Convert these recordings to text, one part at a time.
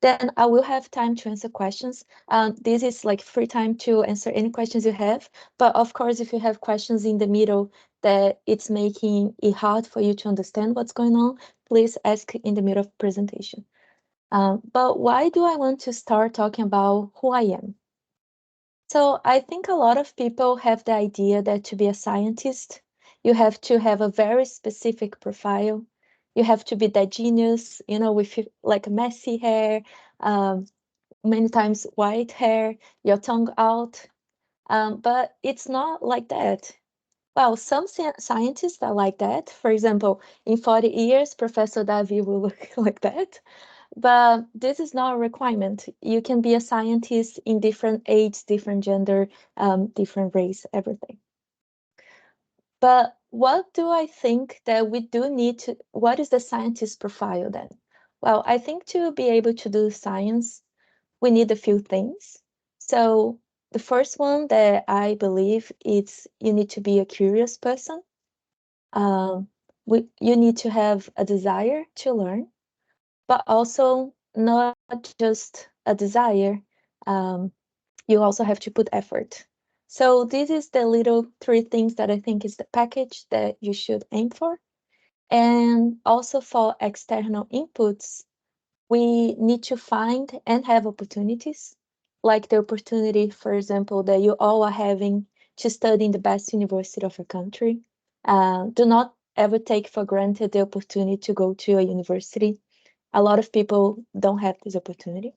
Then I will have time to answer questions. This is like free time to answer any questions you have. But of course, if you have questions in the middle that it's making it hard for you to understand what's going on, please ask in the middle of presentation. But why do I want to start talking about who I am? So I think a lot of people have the idea that to be a scientist, you have to have a very specific profile. You have to be that genius, with like messy hair, um, many times white hair, your tongue out. But it's not like that. Well, some scientists are like that. For example, in 40 years, Professor Davi will look like that. But this is not a requirement. You can be a scientist in different age, different gender, different race, everything. But what do I think that we do need to, what is the scientist profile then? Well, I think to be able to do science, we need a few things. So the first one that I believe is you need to be a curious person. Um, you need to have a desire to learn, but also not just a desire. Um, you also have to put effort. So this is the little three things that I think is the package that you should aim for. And also for external inputs, we need to find and have opportunities, like the opportunity, for example, that you all are having to study in the best university of your country. Do not ever take for granted the opportunity to go to a university. A lot of people don't have this opportunity.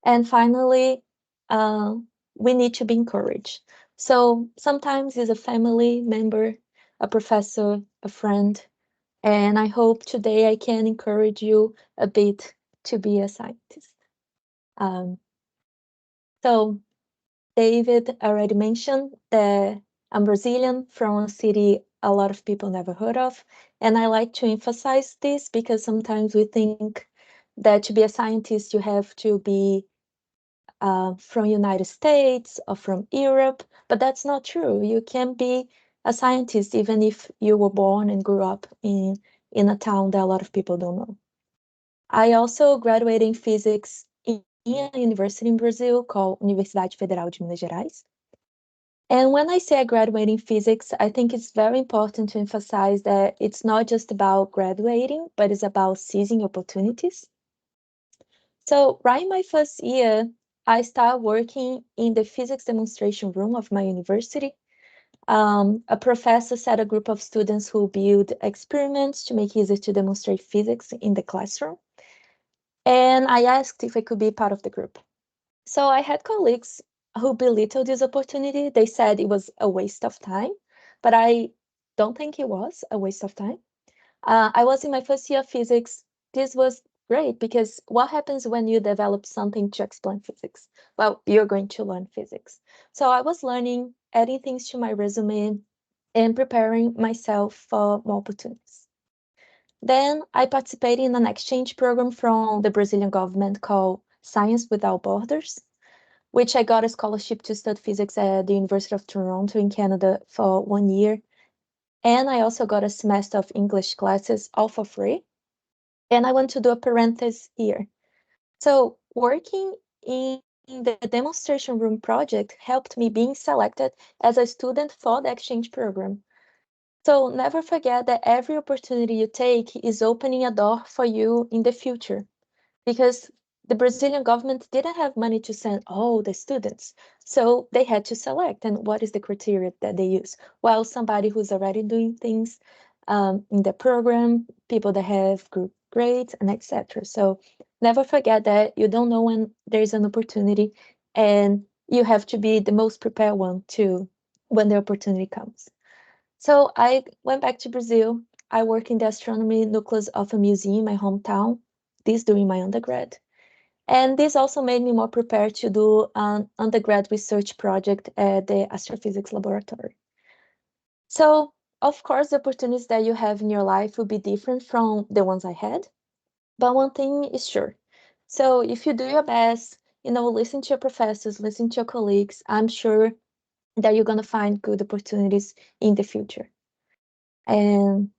And finally, uh, we need to be encouraged. So sometimes it's a family member, a professor, a friend, and I hope today I can encourage you a bit to be a scientist. Um, so David already mentioned that I'm Brazilian from a city a lot of people never heard of. And I like to emphasize this because sometimes we think that to be a scientist, you have to be from United States or from Europe, but that's not true. You can be a scientist even if you were born and grew up in a town that a lot of people don't know. I also graduated in physics in a university in Brazil called Universidade Federal de Minas Gerais. And when I say I graduated in physics, I think it's very important to emphasize that it's not just about graduating, but it's about seizing opportunities. So right in my first year, I started working in the physics demonstration room of my university. A professor set a group of students who build experiments to make it easier to demonstrate physics in the classroom. And I asked if I could be part of the group. So I had colleagues who belittled this opportunity. They said it was a waste of time, but I don't think it was a waste of time. I was in my first year of physics. This was great because what happens when you develop something to explain physics? Well, you're going to learn physics. So I was learning, adding things to my resume, and preparing myself for more opportunities. Then I participated in an exchange program from the Brazilian government called Science Without Borders, which I got a scholarship to study physics at the University of Toronto in Canada for 1 year. And I also got a semester of English classes all for free. And I went to do a parenthesis year. So working in the demonstration room project helped me being selected as a student for the exchange program. So never forget that every opportunity you take is opening a door for you in the future, because the Brazilian government didn't have money to send all the students. So they had to select. And what is the criteria that they use? Well, somebody who's already doing things in the program, people that have good grades, and etc. So never forget that you don't know when there's an opportunity, and you have to be the most prepared one to when the opportunity comes. So I went back to Brazil. I work in the astronomy nucleus of a museum in my hometown, this during my undergrad. And this also made me more prepared to do an undergrad research project at the Astrophysics Laboratory. So, of course, the opportunities that you have in your life will be different from the ones I had. But one thing is sure. So if you do your best, listen to your professors, listen to your colleagues, I'm sure that you're going to find good opportunities in the future. And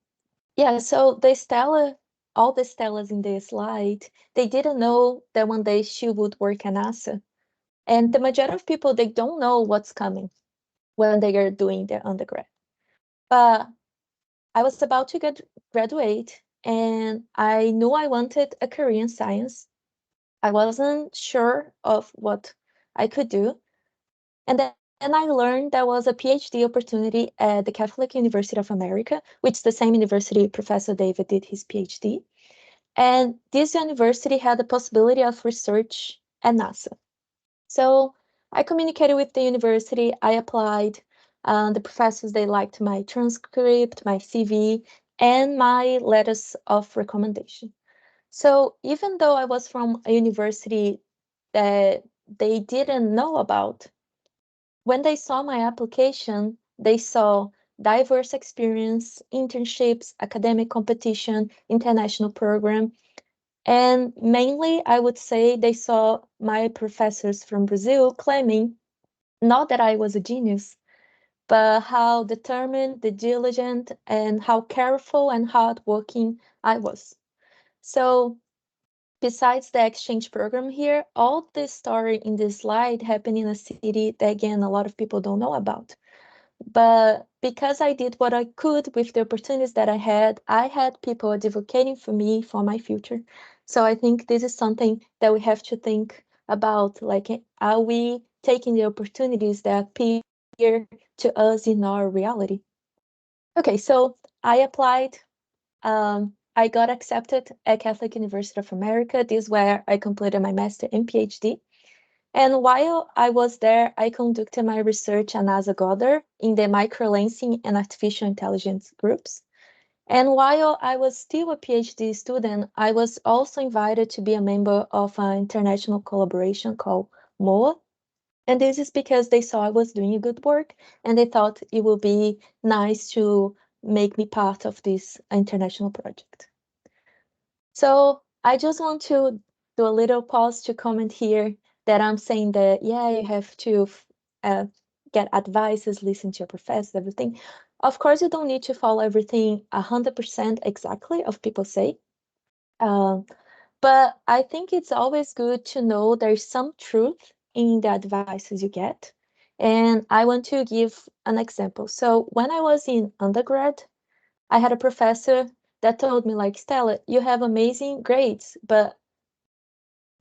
yeah, so the stellar all the Stellas in the slide, they didn't know that one day she would work at NASA. And the majority of people, they don't know what's coming when they are doing their undergrad. But I was about to graduate, and I knew I wanted a career in science. I wasn't sure of what I could do. And then I learned there was a PhD opportunity at the Catholic University of America, which is the same university Professor David did his PhD. And this university had the possibility of research at NASA. So I communicated with the university, I applied. The professors, they liked my transcript, my CV, and my letters of recommendation. So even though I was from a university that they didn't know about, when they saw my application, they saw diverse experience, internships, academic competition, international program, and mainly I would say they saw my professors from Brazil claiming not that I was a genius, but how determined, the diligent, and how careful and hardworking I was. So besides the exchange program here, all this story in this slide happened in a city that, again, a lot of people don't know about. But because I did what I could with the opportunities that I had people advocating for me for my future. So I think this is something that we have to think about. Like, are we taking the opportunities that appear to us in our reality? Okay, so I applied. I got accepted at Catholic University of America. This is where I completed my master and PhD. And while I was there, I conducted my research at NASA Goddard in the microlensing and artificial intelligence groups. And while I was still a PhD student, I was also invited to be a member of an international collaboration called MOA. And this is because they saw I was doing a good work and they thought it would be nice to make me part of this international project. So I just want to do a little pause to comment here that I'm saying that, yeah, you have to uh, get advices, listen to your professors, everything. Of course, you don't need to follow everything 100% exactly of people say. Um, but I think it's always good to know there's some truth in the advices you get. And I want to give an example. So when I was in undergrad, I had a professor that told me, like, Stella, you have amazing grades, but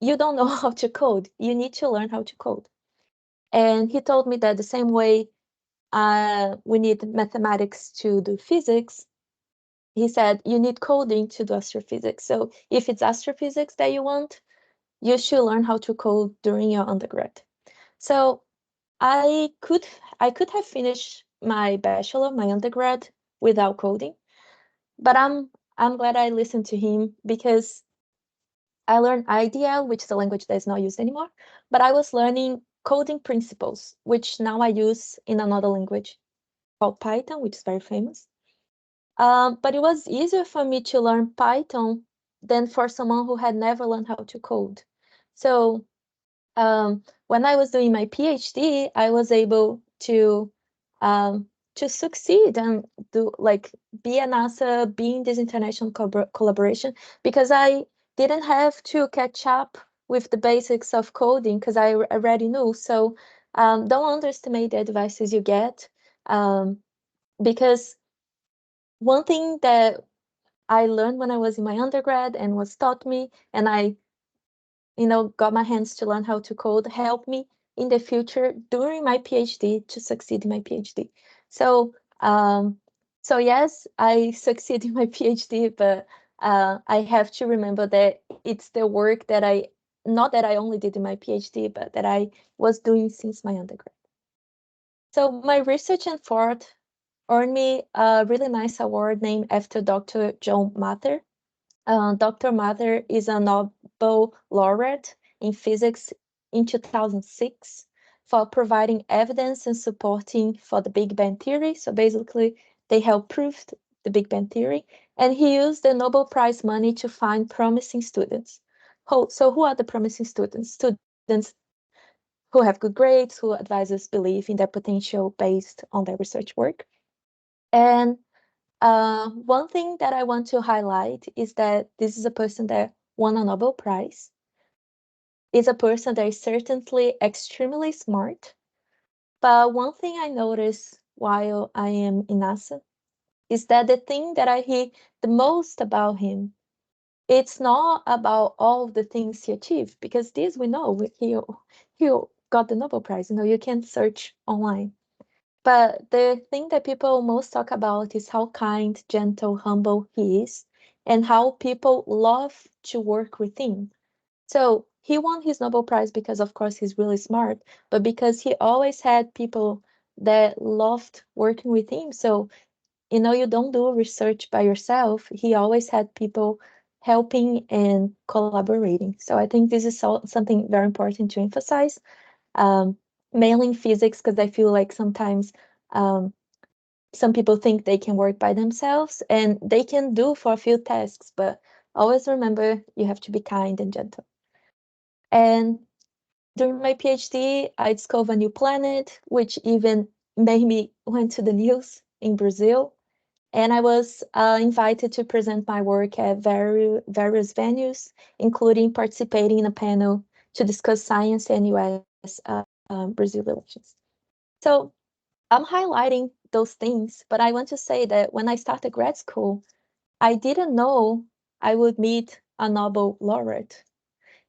you don't know how to code. You need to learn how to code. And he told me that the same way we need mathematics to do physics, he said, you need coding to do astrophysics. So if it's astrophysics that you want, you should learn how to code during your undergrad. So I could have finished my bachelor, my undergrad, without coding. But I'm glad I listened to him because I learned IDL, which is a language that is not used anymore, but I was learning coding principles, which now I use in another language called Python, which is very famous. But it was easier for me to learn Python than for someone who had never learned how to code. So when I was doing my PhD, I was able um, to succeed and do like be a NASA, be in this international collaboration because I didn't have to catch up with the basics of coding because I already knew. So don't underestimate the advices you get because one thing that I learned when I was in my undergrad and was taught me, and I got my hands to learn how to code, help me in the future during my PhD to succeed in my PhD. So, so yes, I succeed in my PhD, but I have to remember that it's the work that not that I only did in my PhD, but that I was doing since my undergrad. So my research and thought earned me a really nice award named after Dr. John Mather. Dr. Mather is a Nobel laureate in physics in 2006 for providing evidence and supporting for the Big Bang theory. So basically, they helped prove the Big Bang theory, and he used the Nobel Prize money to find promising students. So who are the promising students? Students who have good grades, who advisors believe in their potential based on their research work. And One thing that I want to highlight is that this is a person that won a Nobel Prize. Is a person that is certainly extremely smart. But one thing I noticed while I am in NASA is that the thing that I hear the most about him, it's not about all the things he achieved, because this we know, he got the Nobel Prize, you can search online. But the thing that people most talk about is how kind, gentle, humble he is, and how people love to work with him. So he won his Nobel Prize because, of course, he's really smart, but because he always had people that loved working with him. So, you don't do research by yourself. He always had people helping and collaborating. So I think this is something very important to emphasize, um, mainly in physics, because I feel like sometimes um, some people think they can work by themselves and they can do for a few tasks, but always remember you have to be kind and gentle. And during my PhD, I discovered a new planet, which even made me went to the news in Brazil. And I was invited to present my work at various venues, including participating in a panel to discuss science and US Brazil relations. So I'm highlighting those things, but I want to say that when I started grad school, I didn't know I would meet a Nobel laureate.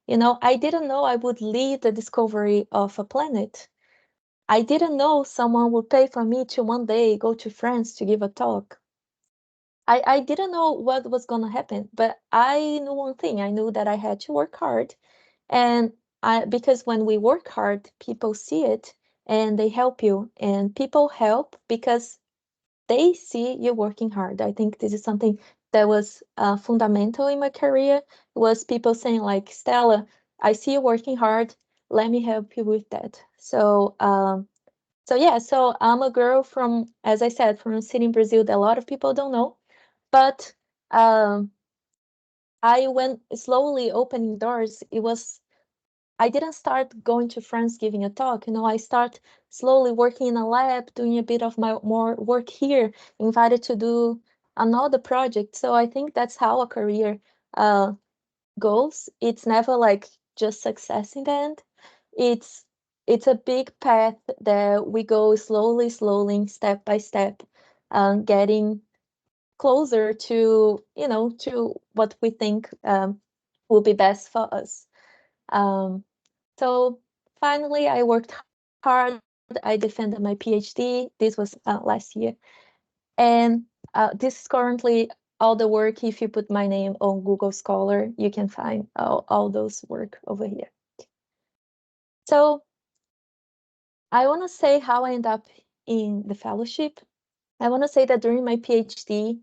I didn't know I would lead the discovery of a planet. I didn't know someone would pay for me to one day go to France to give a talk. I didn't know what was going to happen, but I knew one thing. I knew that I had to work hard. And because when we work hard, people see it and they help you. And people help because they see you working hard. I think this is something that was fundamental in my career, was people saying like, Stella, I see you working hard. Let me help you with that. So yeah, so I'm a girl from, as I said, from a city in Brazil that a lot of people don't know, but um, I went slowly opening doors. I didn't start going to France giving a talk. I start slowly working in a lab, doing a bit of my more work here, invited to do another project. So I think that's how a career uh, goes. It's never like just success in the end. It's it's a big path that we go slowly, slowly, step by step, getting closer to what we think will be best for us. Um, so finally, I worked hard. I defended my PhD. This was last year, and this is currently all the work. If you put my name on Google Scholar, you can find all those work over here. So I want to say how I end up in the fellowship. I want to say that during my PhD,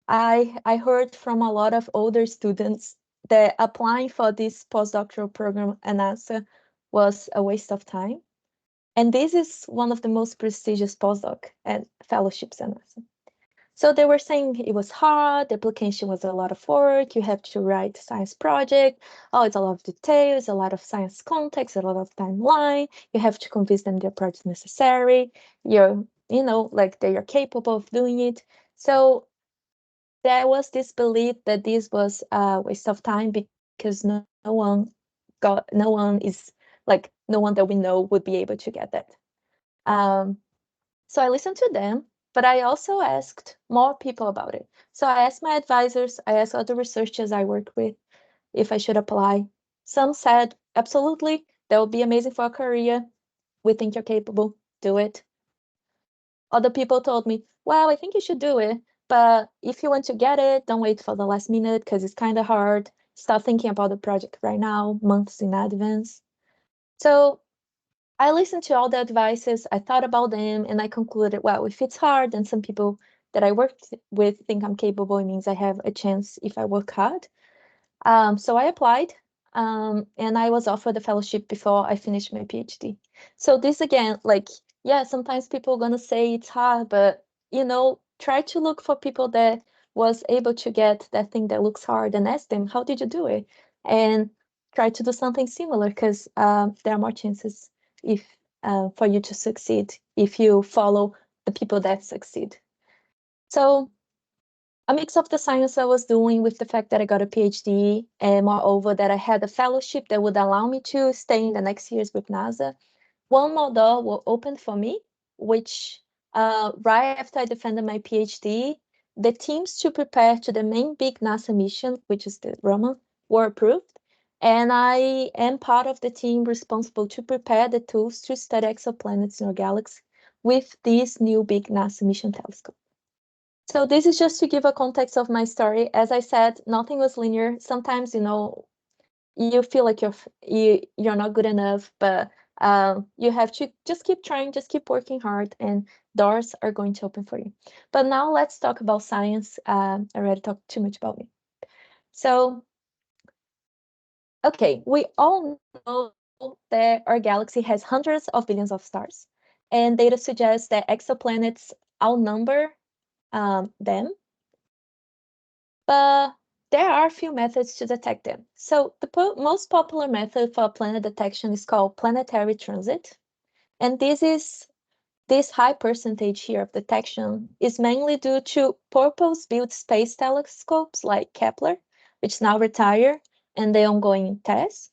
I heard from a lot of older students that applying for this postdoctoral program at NASA was a waste of time. And this is one of the most prestigious postdoc and fellowships at NASA. So they were saying it was hard, the application was a lot of work, you have to write a science project, it's a lot of details, a lot of science context, a lot of timeline, you have to convince them the project is necessary, like they are capable of doing it. So there was this belief that this was a waste of time because no one is like no one that we know would be able to get that. Um, so I listened to them, but I also asked more people about it. So I asked my advisors, I asked other researchers I work with if I should apply. Some said, absolutely, that would be amazing for a career. We think you're capable, do it. Other people told me, well, I think you should do it, but if you want to get it, don't wait for the last minute because it's kind of hard. Start thinking about the project right now, months in advance. So I listened to all the advices, I thought about them, and I concluded, well, if it's hard and some people that I worked with think I'm capable, it means I have a chance if I work hard. So I applied, and I was offered a fellowship before I finished my PhD. So this again, like, yeah, sometimes people are gonna say it's hard, but try to look for people that was able to get that thing that looks hard and ask them, how did you do it? And try to do something similar because there are more chances if for you to succeed if you follow the people that succeed. So a mix of the science I was doing with the fact that I got a PhD, and moreover that I had a fellowship that would allow me to stay in the next years with NASA. One more door will open for me, which right after I defended my PhD, the teams to prepare to the main big NASA mission, which is the Roman, were approved. And I am part of the team responsible to prepare the tools to study exoplanets in our galaxy with this new big NASA mission telescope. So this is just to give a context of my story. As I said, nothing was linear. Sometimes, you feel like you're not good enough, but you have to just keep trying, just keep working hard, and doors are going to open for you. But now let's talk about science. I already talked too much about me. So, okay, we all know that our galaxy has hundreds of billions of stars, and data suggests that exoplanets outnumber them. But there are a few methods to detect them. So the most popular method for planet detection is called planetary transit. And this high percentage here of detection is mainly due to purpose-built space telescopes like Kepler, which now retire, and the ongoing TESS.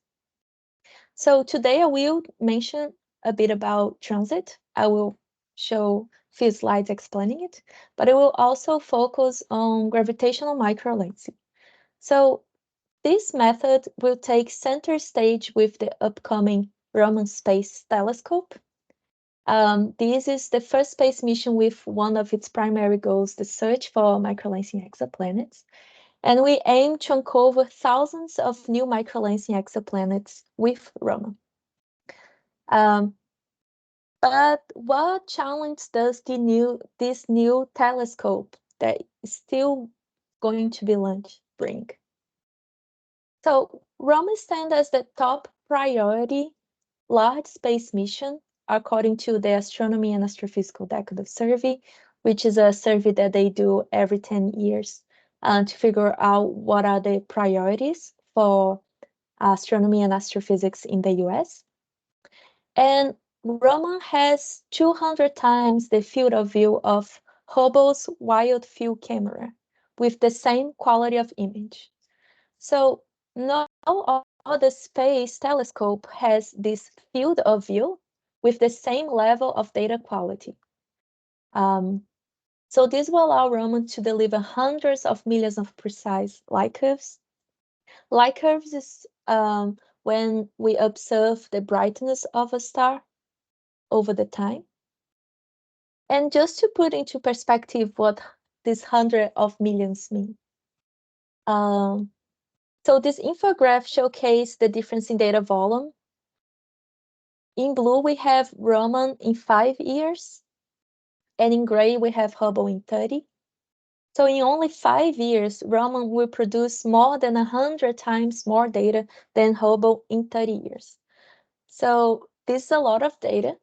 So today I will mention a bit about transit. I will show a few slides explaining it, but I will also focus on gravitational microlensing. So this method will take center stage with the upcoming Roman Space Telescope. This is the first space mission with one of its primary goals, the search for microlensing exoplanets. And we aim to uncover thousands of new microlensing exoplanets with Roman. But what challenge does this new telescope that is still going to be launched bring? So Rome stands as the top priority large space mission according to the Astronomy and Astrophysical Decade Survey, which is a survey that they do every 10 years to figure out what are the priorities for astronomy and astrophysics in the US. And Roma has 200 times the field of view of Hubble's wide field camera with the same quality of image. So no other space telescope has this field of view with the same level of data quality. So this will allow Roman to deliver hundreds of millions of precise light curves. Light curves is when we observe the brightness of a star over the time. And just to put into perspective what this 100 of millions mean. So this infograph showcases the difference in data volume. In blue, we have Roman in 5 years, and in gray, we have Hubble in 30. So in only 5 years, Roman will produce more than 100 times more data than Hubble in 30 years. So this is a lot of data.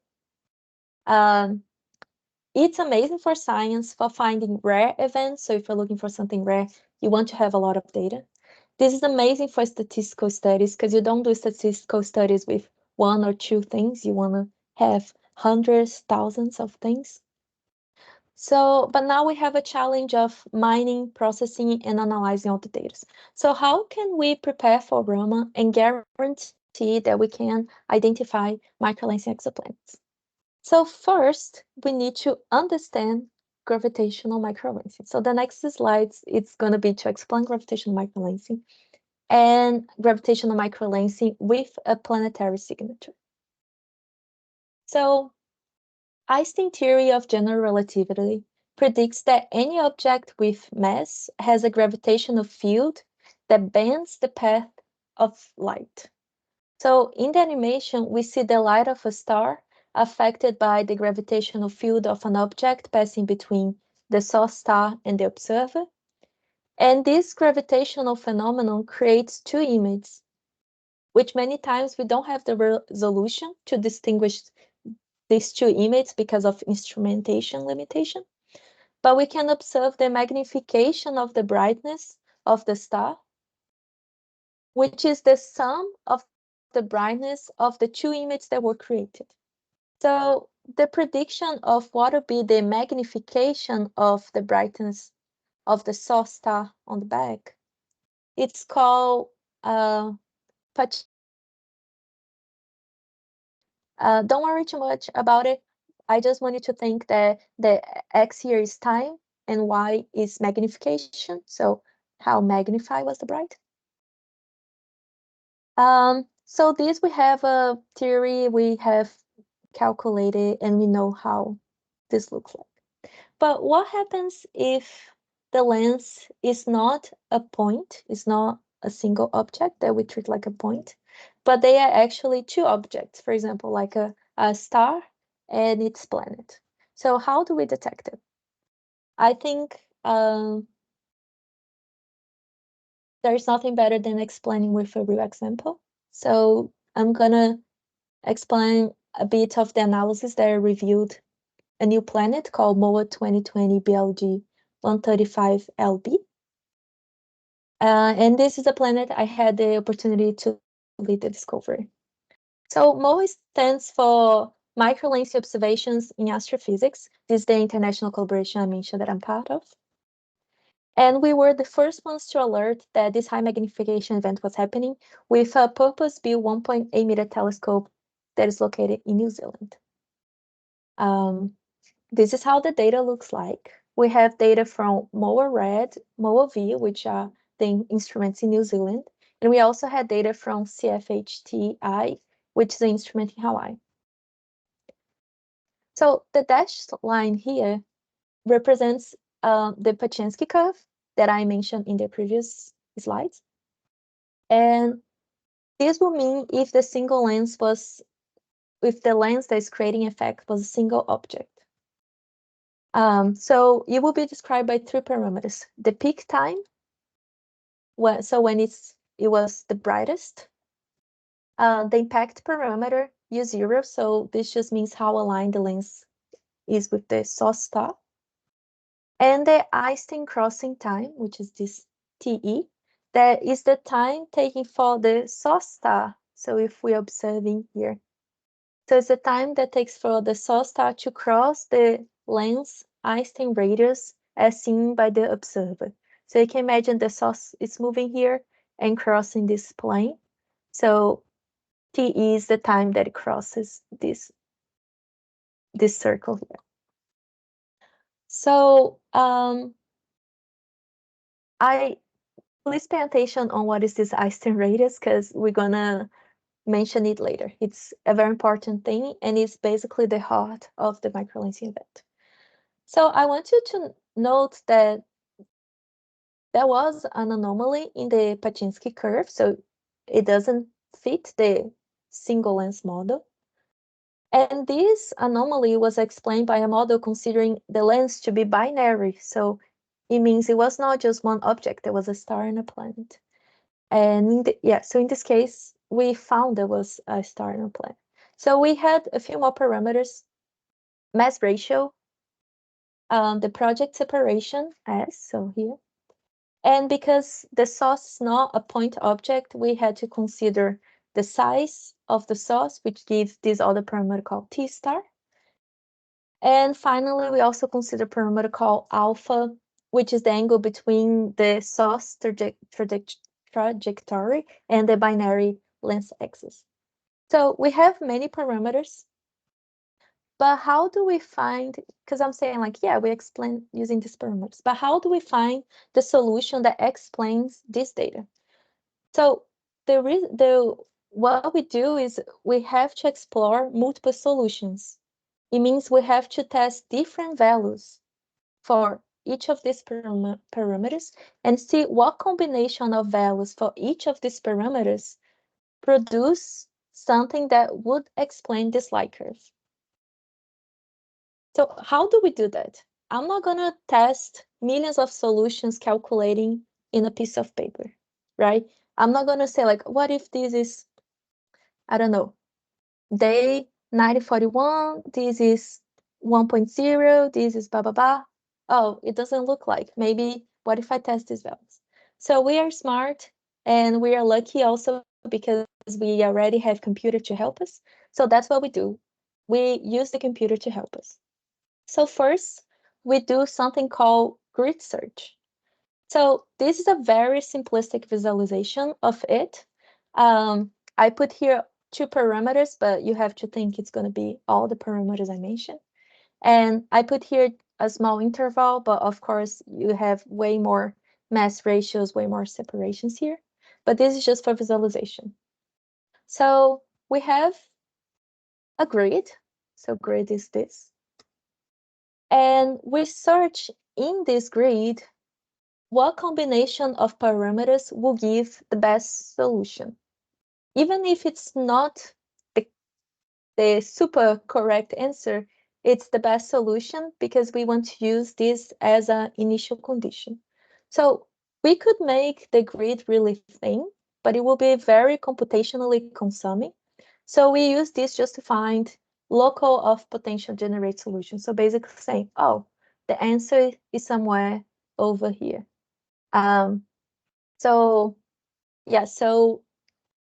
It's amazing for science for finding rare events. So if you're looking for something rare, you want to have a lot of data. This is amazing for statistical studies because you don't do statistical studies with one or two things. You want to have hundreds, thousands of things. So, but now we have a challenge of mining, processing, and analyzing all the data. So how can we prepare for Roma and guarantee that we can identify microlensing exoplanets? So first, we need to understand gravitational microlensing. So the next slides, it's going to be to explain gravitational microlensing and gravitational microlensing with a planetary signature. So Einstein's theory of general relativity predicts that any object with mass has a gravitational field that bends the path of light. So in the animation, we see the light of a star affected by the gravitational field of an object passing between the source star and the observer. And this gravitational phenomenon creates two images, which many times we don't have the resolution to distinguish these two images because of instrumentation limitation. But we can observe the magnification of the brightness of the star, which is the sum of the brightness of the two images that were created. So the prediction of what would be the magnification of the brightness of the source star on the back, it's called don't worry too much about it. I just want you to think that the X here is time and Y is magnification. So how magnify was the bright? So this we have a theory, we have calculated, and we know how this looks like. But what happens if the lens is not a point, is not a single object that we treat like a point, but they are actually two objects, for example, like a star and its planet. So how do we detect it? I think there's nothing better than explaining with a real example. So I'm gonna explain a bit of the analysis that I reviewed a new planet called MOA 2020 BLG 135 LB. And this is a planet I had the opportunity to lead the discovery. So MOA stands for Microlensing Observations in Astrophysics. This is the international collaboration I mentioned that I'm part of. And we were the first ones to alert that this high magnification event was happening with a purpose-built 1.8 meter telescope that is located in New Zealand. This is how the data looks like. We have data from MOA Red, MOA V, which are the instruments in New Zealand, and we also had data from CFHTI, which is the instrument in Hawaii. So the dashed line here represents the Paczynski curve that I mentioned in the previous slides. And this will mean if the single lens was, if the lens that is creating effect was a single object. So it will be described by three parameters: the peak time, when it was the brightest, the impact parameter U0, so this just means how aligned the lens is with the source star, and the Einstein crossing time, which is this TE, that is the time taken for the source star. So if we're observing here, so it's the time that takes for the source star to cross the lens Einstein radius as seen by the observer. So you can imagine the source is moving here and crossing this plane. So T is the time that it crosses this circle here. So please pay attention on what is this Einstein radius, because we're gonna mention it later. It's a very important thing, and it's basically the heart of the microlensing event. So I want you to note that there was an anomaly in the Paczynski curve, so it doesn't fit the single lens model. And this anomaly was explained by a model considering the lens to be binary. So it means it was not just one object, there was a star and a planet. And so in this case, we found there was a star and a planet. So we had a few more parameters: mass ratio, the project separation, S, so here. And because the source is not a point object, we had to consider the size of the source, which gives this other parameter called T star. And finally, we also consider parameter called alpha, which is the angle between the source trajectory and the binary lens axis. So we have many parameters, but how do we find, because I'm saying like, yeah, we explain using these parameters, but how do we find the solution that explains this data? So what we do is we have to explore multiple solutions. It means we have to test different values for each of these parameters and see what combination of values for each of these parameters produce something that would explain this light curve. So how do we do that? I'm not going to test millions of solutions calculating in a piece of paper, right? I'm not going to say like, what if this is, I don't know, day 9041, this is 1.0, this is blah, blah, blah. Oh, it doesn't look like. Maybe, what if I test these values? So we are smart, and we are lucky also because we already have computer to help us. So that's what we do. We use the computer to help us. So first, we do something called grid search. So this is a very simplistic visualization of it. I put here 2 parameters, but you have to think it's going to be all the parameters I mentioned. And I put here a small interval, but of course you have way more mass ratios, way more separations here. But this is just for visualization. So we have a grid. So grid is this. And we search in this grid what combination of parameters will give the best solution. Even if it's not the super correct answer, it's the best solution because we want to use this as an initial condition. So we could make the grid really thin, but it will be very computationally consuming. So we use this just to find local of potential generate solutions. So basically saying, oh, the answer is somewhere over here. So yeah, so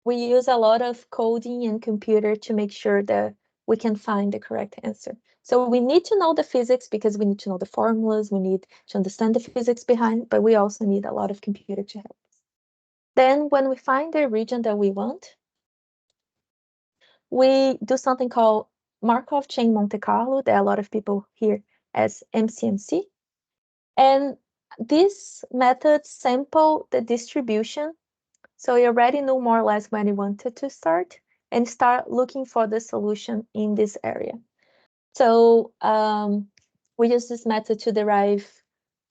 we use a lot of coding and computer to make sure that we can find the correct answer. So we need to know the physics because we need to know the formulas, we need to understand the physics behind, but we also need a lot of computer to help us. Then when we find the region that we want, we do something called Markov chain Monte Carlo that a lot of people hear as MCMC. And this method sample the distribution. So you already know more or less when you wanted to start and start looking for the solution in this area. So we use this method to derive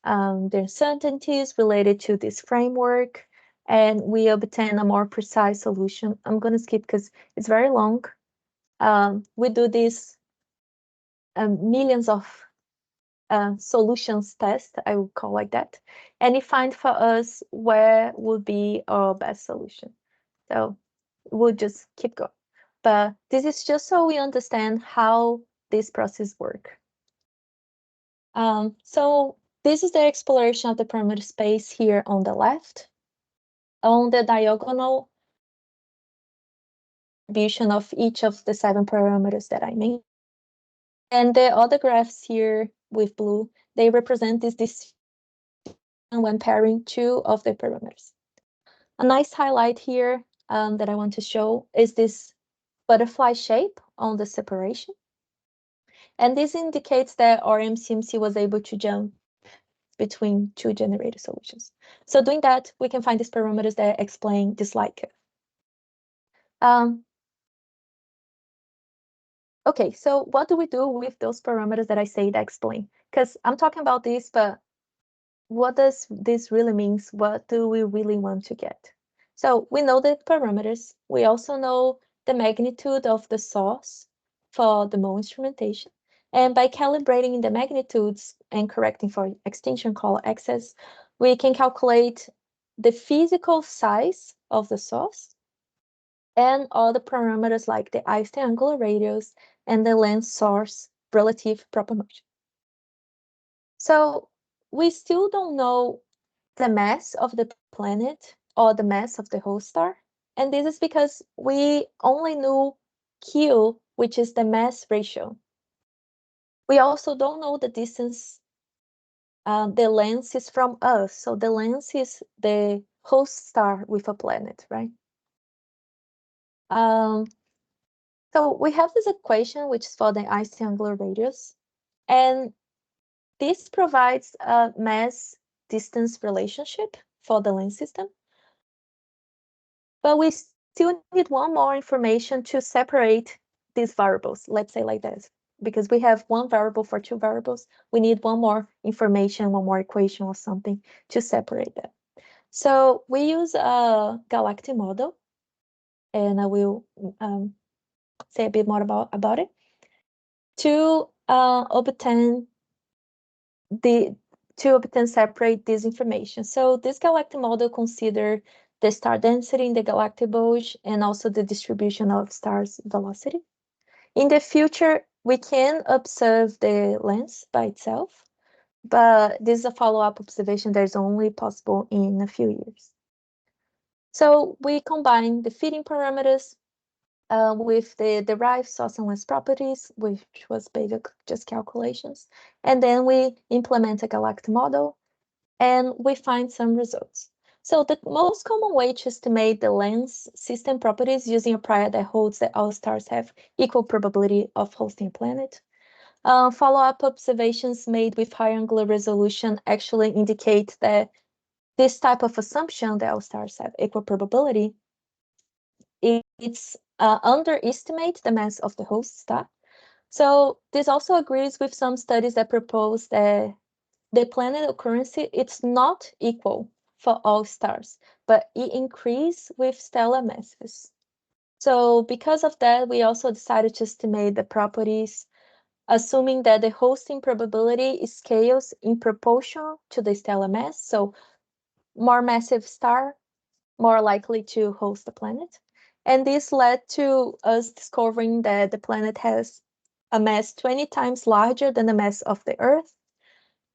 the uncertainties related to this framework, and we obtain a more precise solution. I'm going to skip because it's very long. We do this millions of solutions test, I would call like that, and it find for us where would be our best solution. So we'll just keep going. But this is just so we understand how this process work. So this is the exploration of the parameter space here on the left. On the diagonal distribution of each of the 7 parameters that I made. And the other graphs here with blue, they represent this distribution when pairing 2 of the parameters. A nice highlight here that I want to show is this butterfly shape on the separation. And this indicates that our MCMC was able to jump between 2 generated solutions. So doing that, we can find these parameters that explain this light curve. Okay, so what do we do with those parameters that I say that explain? Because I'm talking about this, but what does this really mean? What do we really want to get? So we know the parameters. We also know the magnitude of the source for the mole instrumentation. And by calibrating the magnitudes and correcting for extinction color excess, we can calculate the physical size of the source and all the parameters like the Einstein angular radius and the lens source relative proper motion. So we still don't know the mass of the planet or the mass of the host star. And this is because we only knew Q, which is the mass ratio. We also don't know the distance the lens is from us. So the lens is the host star with a planet, right? So we have this equation, which is for the Einstein angular radius. And this provides a mass-distance relationship for the lens system. But we still need one more information to separate these variables, let's say like this. Because we have one variable for 2 variables, we need one more information, one more equation or something to separate them. So we use a galactic model, and I will say a bit more about it, to obtain separate this information. So this galactic model consider the star density in the galactic bulge and also the distribution of stars' velocity. In the future, we can observe the lens by itself, but this is a follow-up observation that is only possible in a few years. So we combine the fitting parameters with the derived source and lens properties, which was basically just calculations. And then we implement a galactic model and we find some results. So the most common way to estimate the lens system properties using a prior that holds that all stars have equal probability of hosting a planet. Follow-up observations made with high angular resolution actually indicate that this type of assumption that all stars have equal probability, it's underestimate the mass of the host star. So this also agrees with some studies that propose that the planet occurrence, it's not equal for all stars, but it increases with stellar masses. So because of that, we also decided to estimate the properties, assuming that the hosting probability scales in proportion to the stellar mass. So more massive star, more likely to host the planet. And this led to us discovering that the planet has a mass 20 times larger than the mass of the Earth.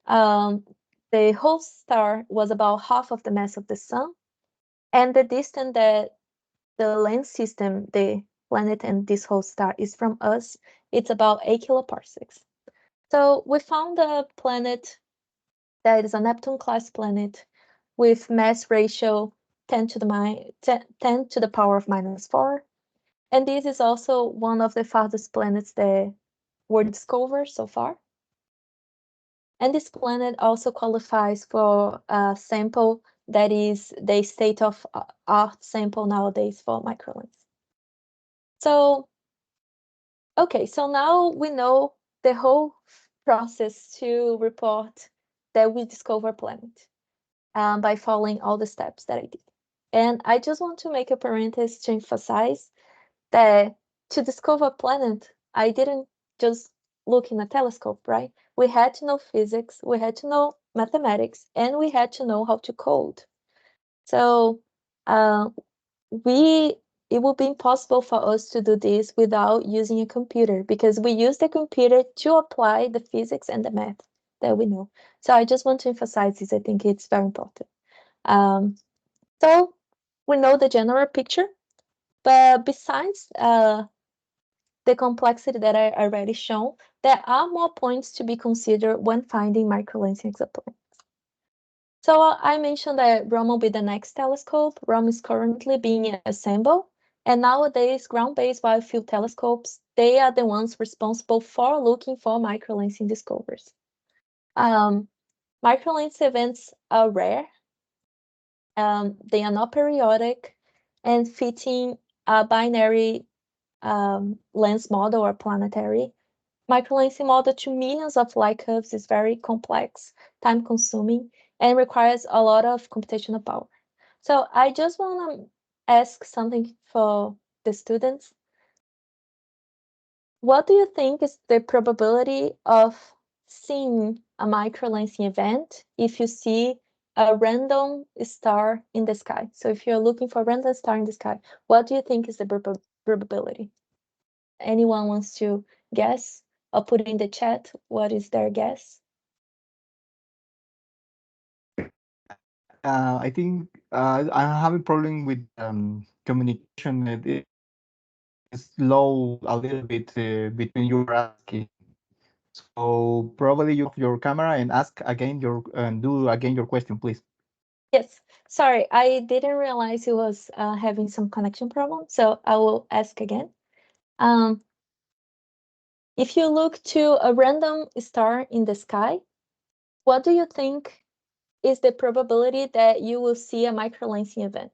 The host star was about half of the mass of the sun, and the distance that the lens system, the planet and this host star is from us, it's about 8 kiloparsecs. So we found a planet that is a Neptune class planet with mass ratio 10 to the power of -4. And this is also one of the farthest planets that were discovered so far. And this planet also qualifies for a sample that is the state of art sample nowadays for microlens. So, okay, so now we know the whole process to report that we discover a planet by following all the steps that I did. And I just want to make a parenthesis to emphasize that to discover a planet, I didn't just look in a telescope, right? We had to know physics, we had to know mathematics, and we had to know how to code. So uh, it would be impossible for us to do this without using a computer because we use the computer to apply the physics and the math that we know. So I just want to emphasize this. I think it's very important. So we know the general picture, but besides the complexity that I already shown, there are more points to be considered when finding microlensing exoplanets. So I mentioned that ROM will be the next telescope. ROM is currently being assembled, and nowadays ground-based wide-field telescopes, they are the ones responsible for looking for microlensing discoveries. Microlens events are rare. They are not periodic and fitting a binary lens model or planetary. Microlensing model to millions of light curves is very complex, time-consuming, and requires a lot of computational power. So I just want to ask something for the students. What do you think is the probability of seeing a microlensing event if you see a random star in the sky? So if you're looking for a random star in the sky, what do you think is the probability? Anyone wants to guess or put in the chat what is their guess? I think I'm having problem with communication. It is slow a little bit between you are asking. So probably you off your camera and ask again your and do again your question, please. Yes, sorry, I didn't realize it was having some connection problem, so I will ask again. Um, if you look to a random star in the sky, what do you think is the probability that you will see a microlensing event?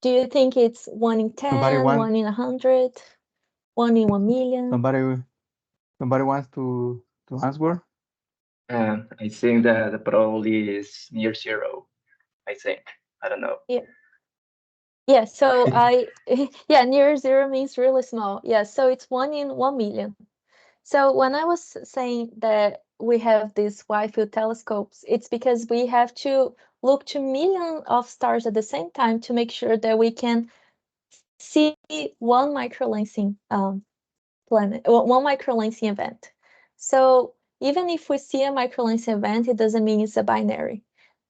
Do you think it's 1 in Somebody 10, want 1 in 100, 1 in 1 million? somebody wants to answer? I think that the probability is near zero. I think. I don't know. Yeah. Yeah, so yeah, near zero means really small. Yeah, so it's 1 in 1 million. So when I was saying that we have these wide field telescopes, it's because we have to look to millions of stars at the same time to make sure that we can see one microlensing planet, one microlensing event. So even if we see a microlensing event, it doesn't mean it's a binary.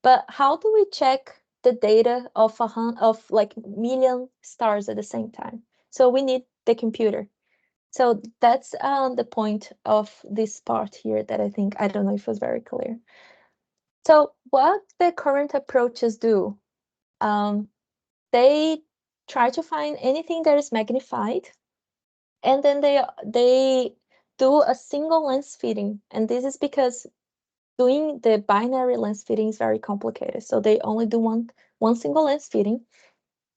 But how do we check the data of like million stars at the same time? So we need the computer. So that's the point of this part here that I think, I don't know if it was very clear. So what the current approaches do, they try to find anything that is magnified, and then they do a single lens fitting. And this is because doing the binary lens fitting is very complicated. So they only do one single lens fitting,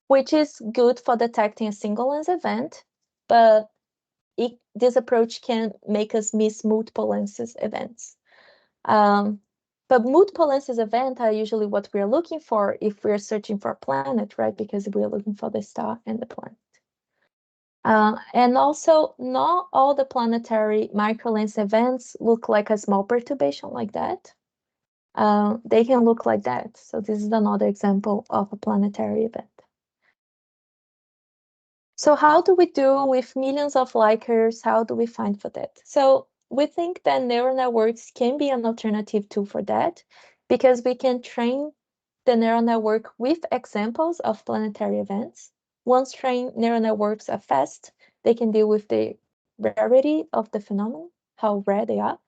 which is good for detecting a single lens event, but this approach can make us miss multiple lenses events. But multiple lenses events are usually what we're looking for if we're searching for a planet, right? Because we're looking for the star and the planet. And also, not all the planetary microlens events look like a small perturbation like that. They can look like that. So this is another example of a planetary event. So how do we do with millions of light curves? How do we find for that? So we think that neural networks can be an alternative tool for that, because we can train the neural network with examples of planetary events. Once trained neural networks are fast, they can deal with the rarity of the phenomenon, how rare they are,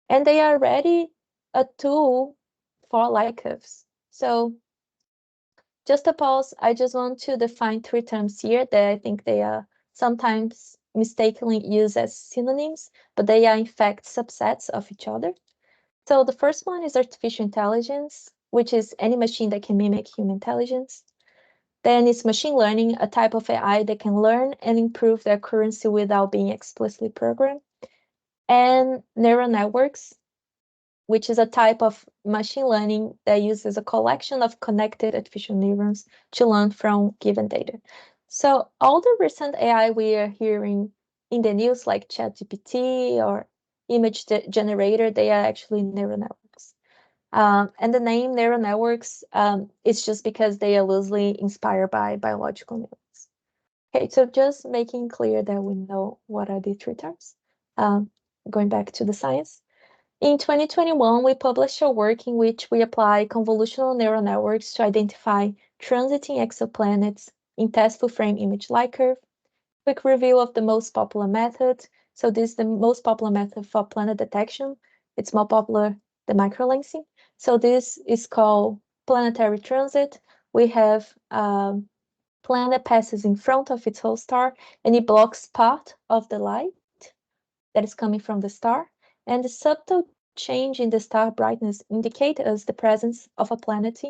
and they are already a tool for light curves. So just a pause. I just want to define 3 terms here that I think they are sometimes mistakenly used as synonyms, but they are in fact subsets of each other. So the first one is artificial intelligence, which is any machine that can mimic human intelligence. Then it's machine learning, a type of AI that can learn and improve their accuracy without being explicitly programmed. And neural networks, which is a type of machine learning that uses a collection of connected artificial neurons to learn from given data. So all the recent AI we are hearing in the news, like ChatGPT or image generator, they are actually neural networks. And the name neural networks is just because they are loosely inspired by biological neurons. Okay, so just making clear that we know what are the 3 terms. Going back to the science. In 2021, we published a work in which we apply convolutional neural networks to identify transiting exoplanets in test full-frame image light curve. Quick review of the most popular method. So this is the most popular method for planet detection. It's more popular than microlensing. So this is called planetary transit. We have planet passes in front of its host star, and it blocks part of the light that is coming from the star. And the subtle change in the star brightness indicates us the presence of a planet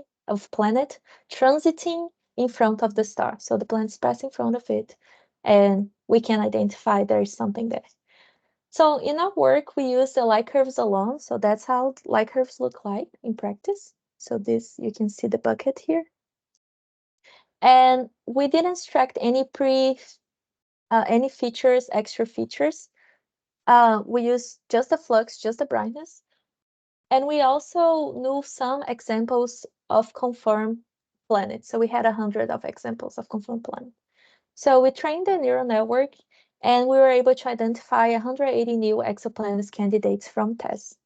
transiting in front of the star. So the planet is passing in front of it, and we can identify there is something there. So in our work, we use the light curves alone. So that's how light curves look like in practice. So this, you can see the bucket here. And we didn't extract any any features, extra features. We use just the flux, just the brightness. And we also knew some examples of confirmed planets. So we had 100 of examples of confirmed planets. So we trained the neural network, and we were able to identify 180 new exoplanets candidates from tests.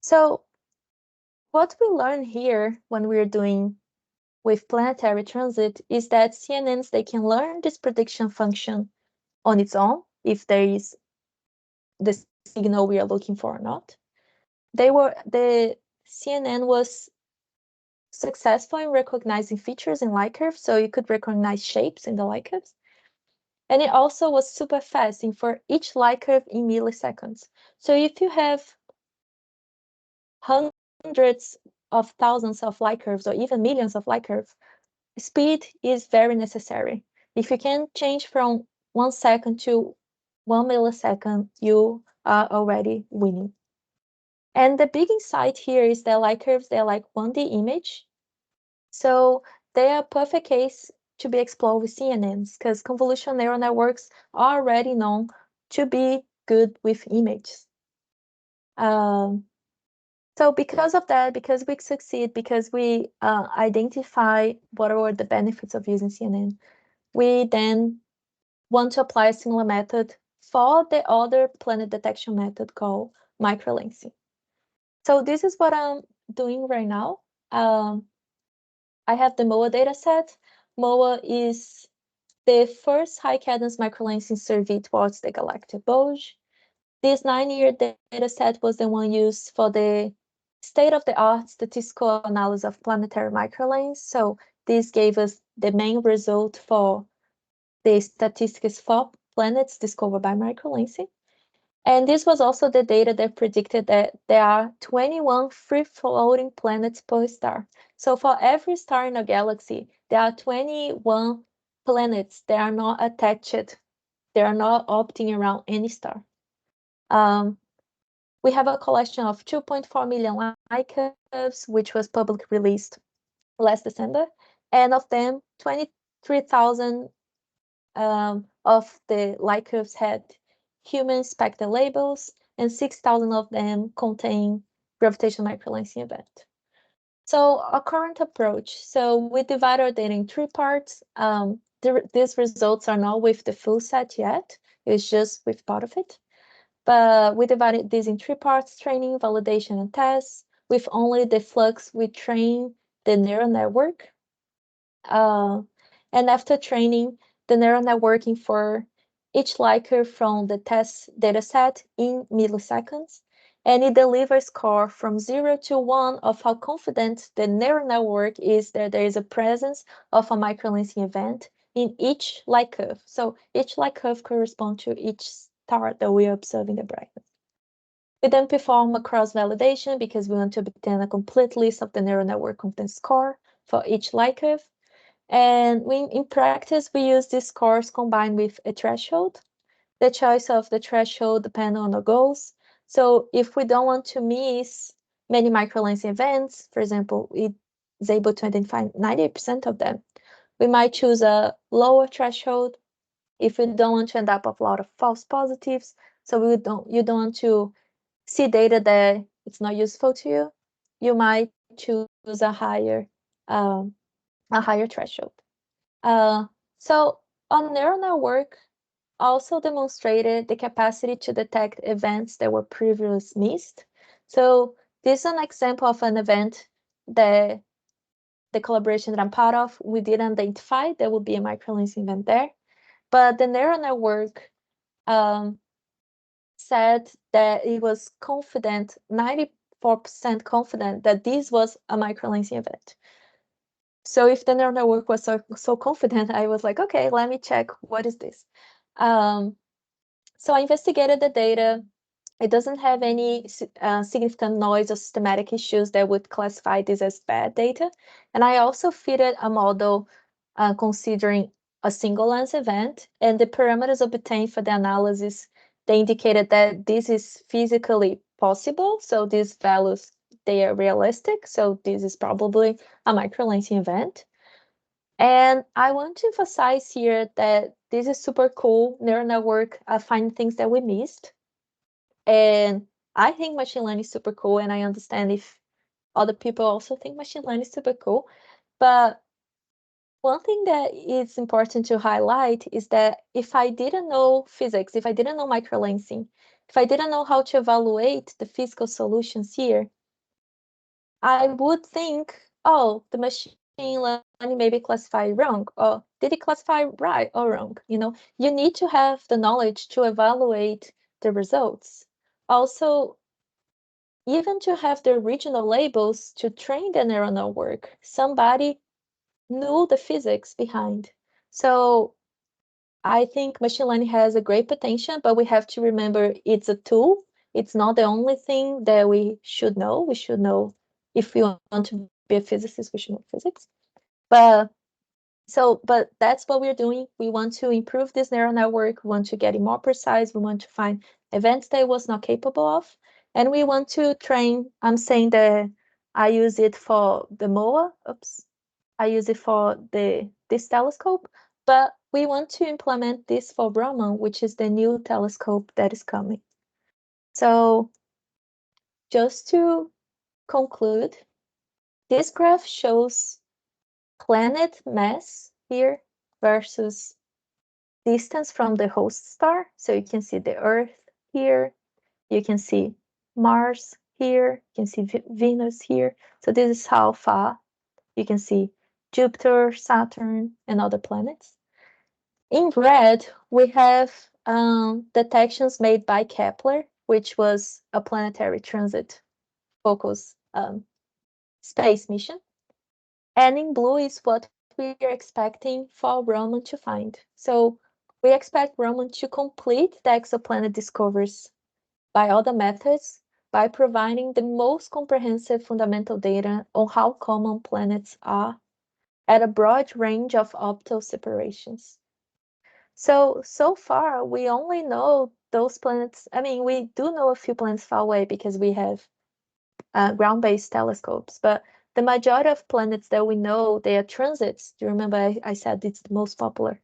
So what we learn here when we're doing with planetary transit is that CNNs, they can learn this prediction function on its own if there is the signal we are looking for or not. The CNN was successful in recognizing features in light curves, so you could recognize shapes in the light curves. And it also was super fast for each light curve in milliseconds. So if you have hundreds of thousands of light curves or even millions of light curves, speed is very necessary. If you can change from 1 second to 1 millisecond, you are already winning. And the big insight here is that light curves, they're like 1D image. So they are a perfect case to be explored with CNNs, because convolutional neural networks are already known to be good with images. So because of that, because we succeed, because we identify what are the benefits of using CNN, we then want to apply a similar method for the other planet detection method called microlensing. So this is what I'm doing right now. I have the MOA dataset. MOA is the first high-cadence microlensing survey towards the galactic bulge. This 9-year data set was the one used for the state-of-the-art statistical analysis of planetary microlens. So this gave us the main result for the statistics for planets discovered by microlensing. And this was also the data that predicted that there are 21 free-floating planets per star. So for every star in a galaxy, there are 21 planets that are not attached. They are not orbiting around any star. We have a collection of 2.4 million light curves, which was publicly released last December. And of them, 23,000 of the light curves had human spectral labels, and 6,000 of them contain gravitational microlensing event. So our current approach, so we divide our data in 3 parts. These results are not with the full set yet, it's just with part of it. But we divided this in 3 parts: training, validation, and tests. With only the flux, we train the neural network. And after training the neural networking for each light curve from the test dataset in milliseconds, and it delivers score from 0 to 1 of how confident the neural network is that there is a presence of a microlensing event in each light curve. So each light curve corresponds to each star that we are observing the brightness. We then perform a cross-validation because we want to obtain a complete list of the neural network confidence score for each light curve. And in practice, we use these scores combined with a threshold. The choice of the threshold depends on the goals. So if we don't want to miss many microlensing events, for example, it is able to identify 90% of them, we might choose a lower threshold. If we don't want to end up with a lot of false positives, so you don't want to see data that it's not useful to you, you might choose a higher threshold. So our neural network also demonstrated the capacity to detect events that were previously missed. So this is an example of an event that the collaboration that I'm part of, we didn't identify there would be a microlensing event there, but the neural network said that it was confident, 94% confident that this was a microlensing event. So if the neural network was so confident, I was like, okay, let me check, what is this? So I investigated the data. It doesn't have any significant noise or systematic issues that would classify this as bad data. And I also fitted a model considering a single lens event, and the parameters obtained for the analysis, they indicated that this is physically possible. So these values, they are realistic. So this is probably a microlensing event. And I want to emphasize here that this is super cool. Neural network find things that we missed. And I think machine learning is super cool, and I understand if other people also think machine learning is super cool. But one thing that is important to highlight is that if I didn't know physics, if I didn't know microlensing, if I didn't know how to evaluate the physical solutions here, I would think, oh, the machine learning maybe classify wrong, or did it classify right or wrong? You need to have the knowledge to evaluate the results. Also, even to have the original labels to train the neural network, somebody knew the physics behind. So I think machine learning has a great potential, but we have to remember it's a tool. It's not the only thing that we should know. We should know, if we want to be a physicist, we should know physics. But that's what we're doing. We want to improve this neural network. We want to get it more precise. We want to find events that it was not capable of. And we want to train, I'm saying that I use it for the MOA. I use it for this telescope, but we want to implement this for Raman, which is the new telescope that is coming. So just to conclude, this graph shows planet mass here versus distance from the host star. So you can see the Earth here, you can see Mars here, you can see Venus here. So this is how far you can see Jupiter, Saturn, and other planets. In red, we have detections made by Kepler, which was a planetary transit focus space mission. And in blue is what we are expecting for Roman to find. So we expect Roman to complete the exoplanet discoveries by other methods by providing the most comprehensive fundamental data on how common planets are at a broad range of optical separations. So far, we only know those planets. I mean, we do know a few planets far away because we have ground-based telescopes, but the majority of planets that we know, they are transits. Do you remember I said it's the most popular?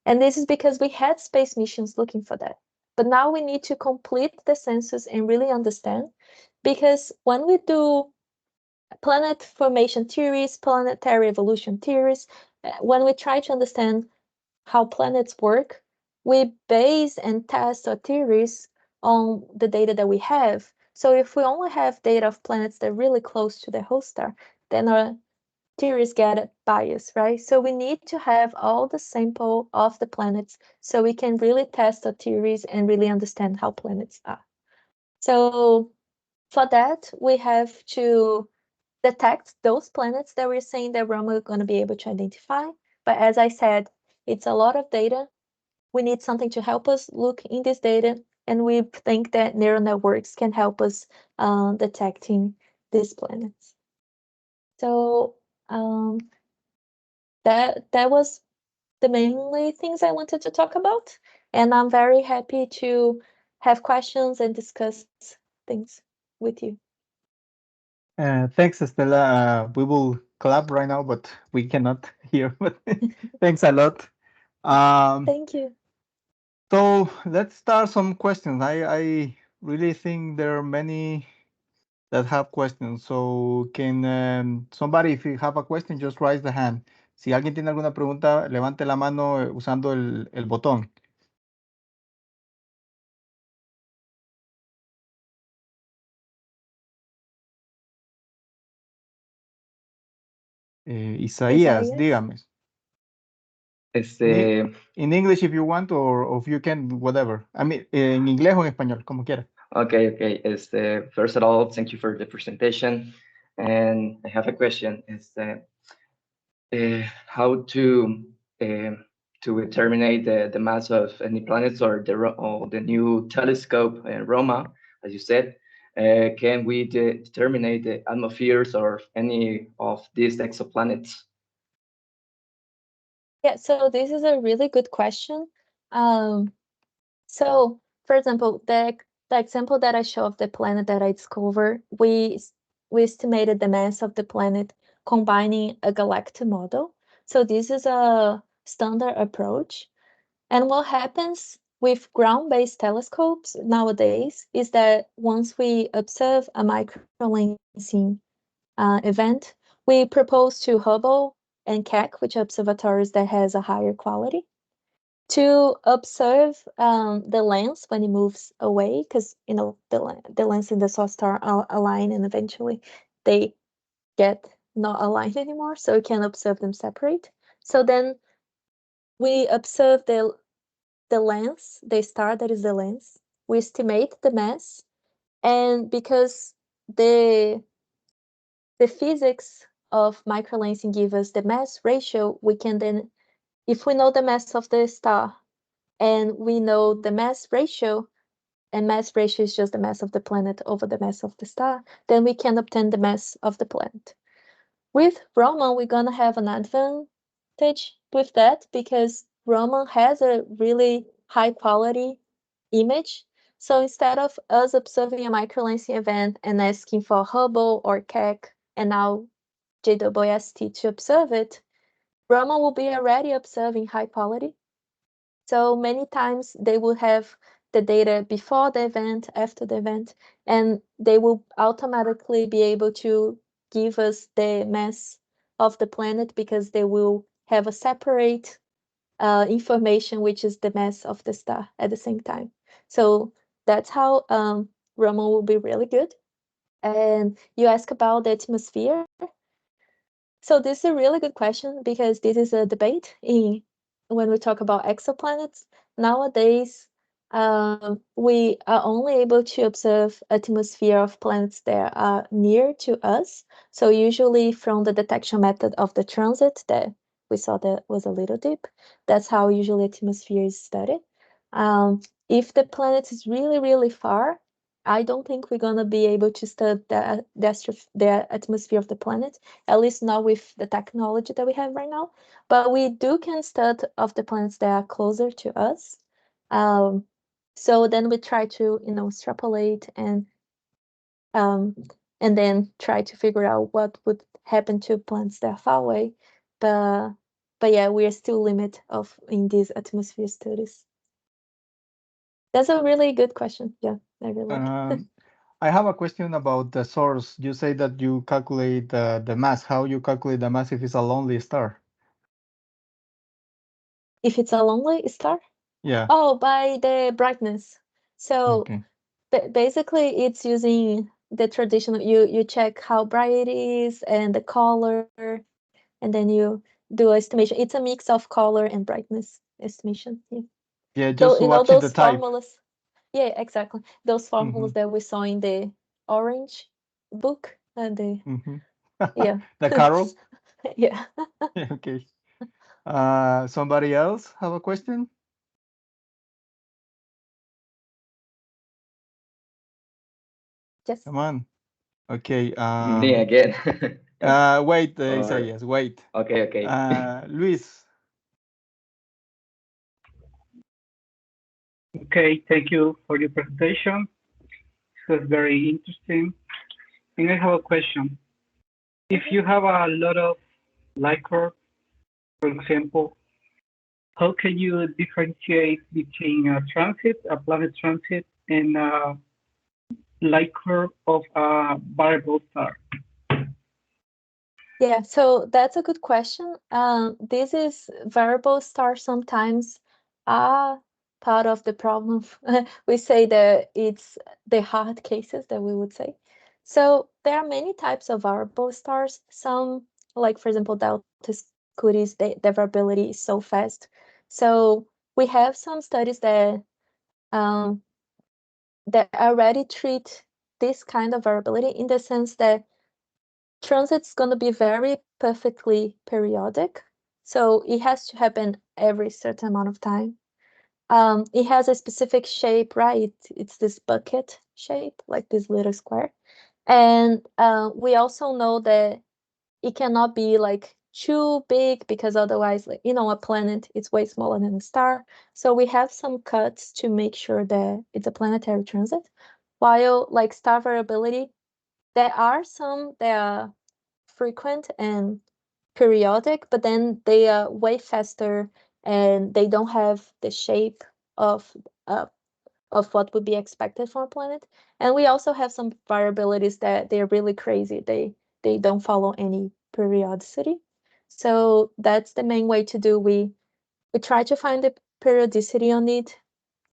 And this is because we had space missions looking for that. But now we need to complete the census and really understand, because when we do planet formation theories, planetary evolution theories, when we try to understand how planets work, we base and test our theories on the data that we have. So if we only have data of planets that are really close to the host star, then our theories get biased, right? So we need to have all the sample of the planets so we can really test our theories and really understand how planets are. So for that, we have to detect those planets that we're saying that we're going to be able to identify. But as I said, it's a lot of data. We need something to help us look in this data, and we think that neural networks can help us detecting these planets. So that was the mainly things I wanted to talk about, and I'm very happy to have questions and discuss things with you. Thanks, Estela. We will clap right now, but we cannot hear. But thanks a lot. Thank you. So let's start some questions. I really think there are many that have questions. So can somebody, if you have a question, just raise the hand. Si alguien tiene alguna pregunta, levante la mano usando el botón. Isaías, dígame. In English if you want, or if you can, whatever. I mean, en inglés o en español, como quiera. Okay. First of all, thank you for the presentation. And I have a question. How to determine the mass of any planets, or the new telescope Roma, as you said, can we determine the atmospheres or any of these exoplanets? Yeah, so this is a really good question. So, for example, the example that I show of the planet that I discovered, we estimated the mass of the planet combining a galactic model. So this is a standard approach. And what happens with ground-based telescopes nowadays is that once we observe a microlensing event, we propose to Hubble and Keck, which are observatories that has a higher quality, to observe the lens when it moves away, because the lens in the source star are aligned, and eventually they get not aligned anymore, so we can observe them separate. So then we observe the lens, the star that is the lens. We estimate the mass, and because the physics of microlensing give us the mass ratio, we can then, if we know the mass of the star and we know the mass ratio, and mass ratio is just the mass of the planet over the mass of the star, then we can obtain the mass of the planet. With Roman, we're gonna have an advantage with that because Roman has a really high quality image. So instead of us observing a microlensing event and asking for Hubble or Keck and now JWST to observe it, Roman will be already observing high quality. So many times they will have the data before the event, after the event, and they will automatically be able to give us the mass of the planet because they will have a separate information, which is the mass of the star at the same time. So that's how Roman will be really good. And you ask about the atmosphere. So this is a really good question because this is a debate in when we talk about exoplanets, nowadays we are only able to observe atmosphere of planets that are near to us. So usually from the detection method of the transit that we saw that was a little deep. That's how usually atmosphere is studied. If the planet is really, really far, I don't think we're gonna be able to study the atmosphere of the planet, at least not with the technology that we have right now. But we can study of the planets that are closer to us. So then we try to, extrapolate um, and then try to figure out what would happen to planets that are far away. But yeah, we are still limited in these atmosphere studies. That's a really good question. Yeah, I really like it. I have a question about the source. You say that you calculate the mass. How you calculate the mass if it's a lonely star? If it's a lonely star? Yeah. Oh, by the brightness. So Okay. basically, it's using the traditional. You check how bright it is and the color, and then you do estimation. It's a mix of color and brightness estimation. Yeah. Yeah, So just watching the those type. formulas. Yeah, exactly. Those formulas Mm-hmm. that we saw in the orange book and Mm-hmm. yeah. The Carol? Yeah. Okay. Somebody else have a question? Yes. Come on. Okay. Me again. Wait, Or Isaías, wait. okay. Luis. Okay, thank you for your presentation. It was very interesting. And I have a question. If you have a lot of light curve, for example, how can you differentiate between a transit, a planet transit, and a light curve of a variable star? Yeah, so that's a good question. This is variable stars sometimes are part of the problem. We say that it's the hard cases that we would say. So there are many types of variable stars. Some, like for example, Delta Scutis, the variability is so fast. So we have some studies um, that already treat this kind of variability in the sense that transit's going to be very perfectly periodic. So it has to happen every certain amount of time. It has a specific shape, right? It's this bucket shape, like this little square. And we also know that it cannot be like too big because otherwise, like, a planet is way smaller than a star. So we have some cuts to make sure that it's a planetary transit. While like star variability, there are some that are frequent and periodic, but then they are way faster and they don't have the shape of uh, of what would be expected from a planet. And we also have some variabilities that they're really crazy. They don't follow any periodicity. So that's the main way to do. We try to find the periodicity on it,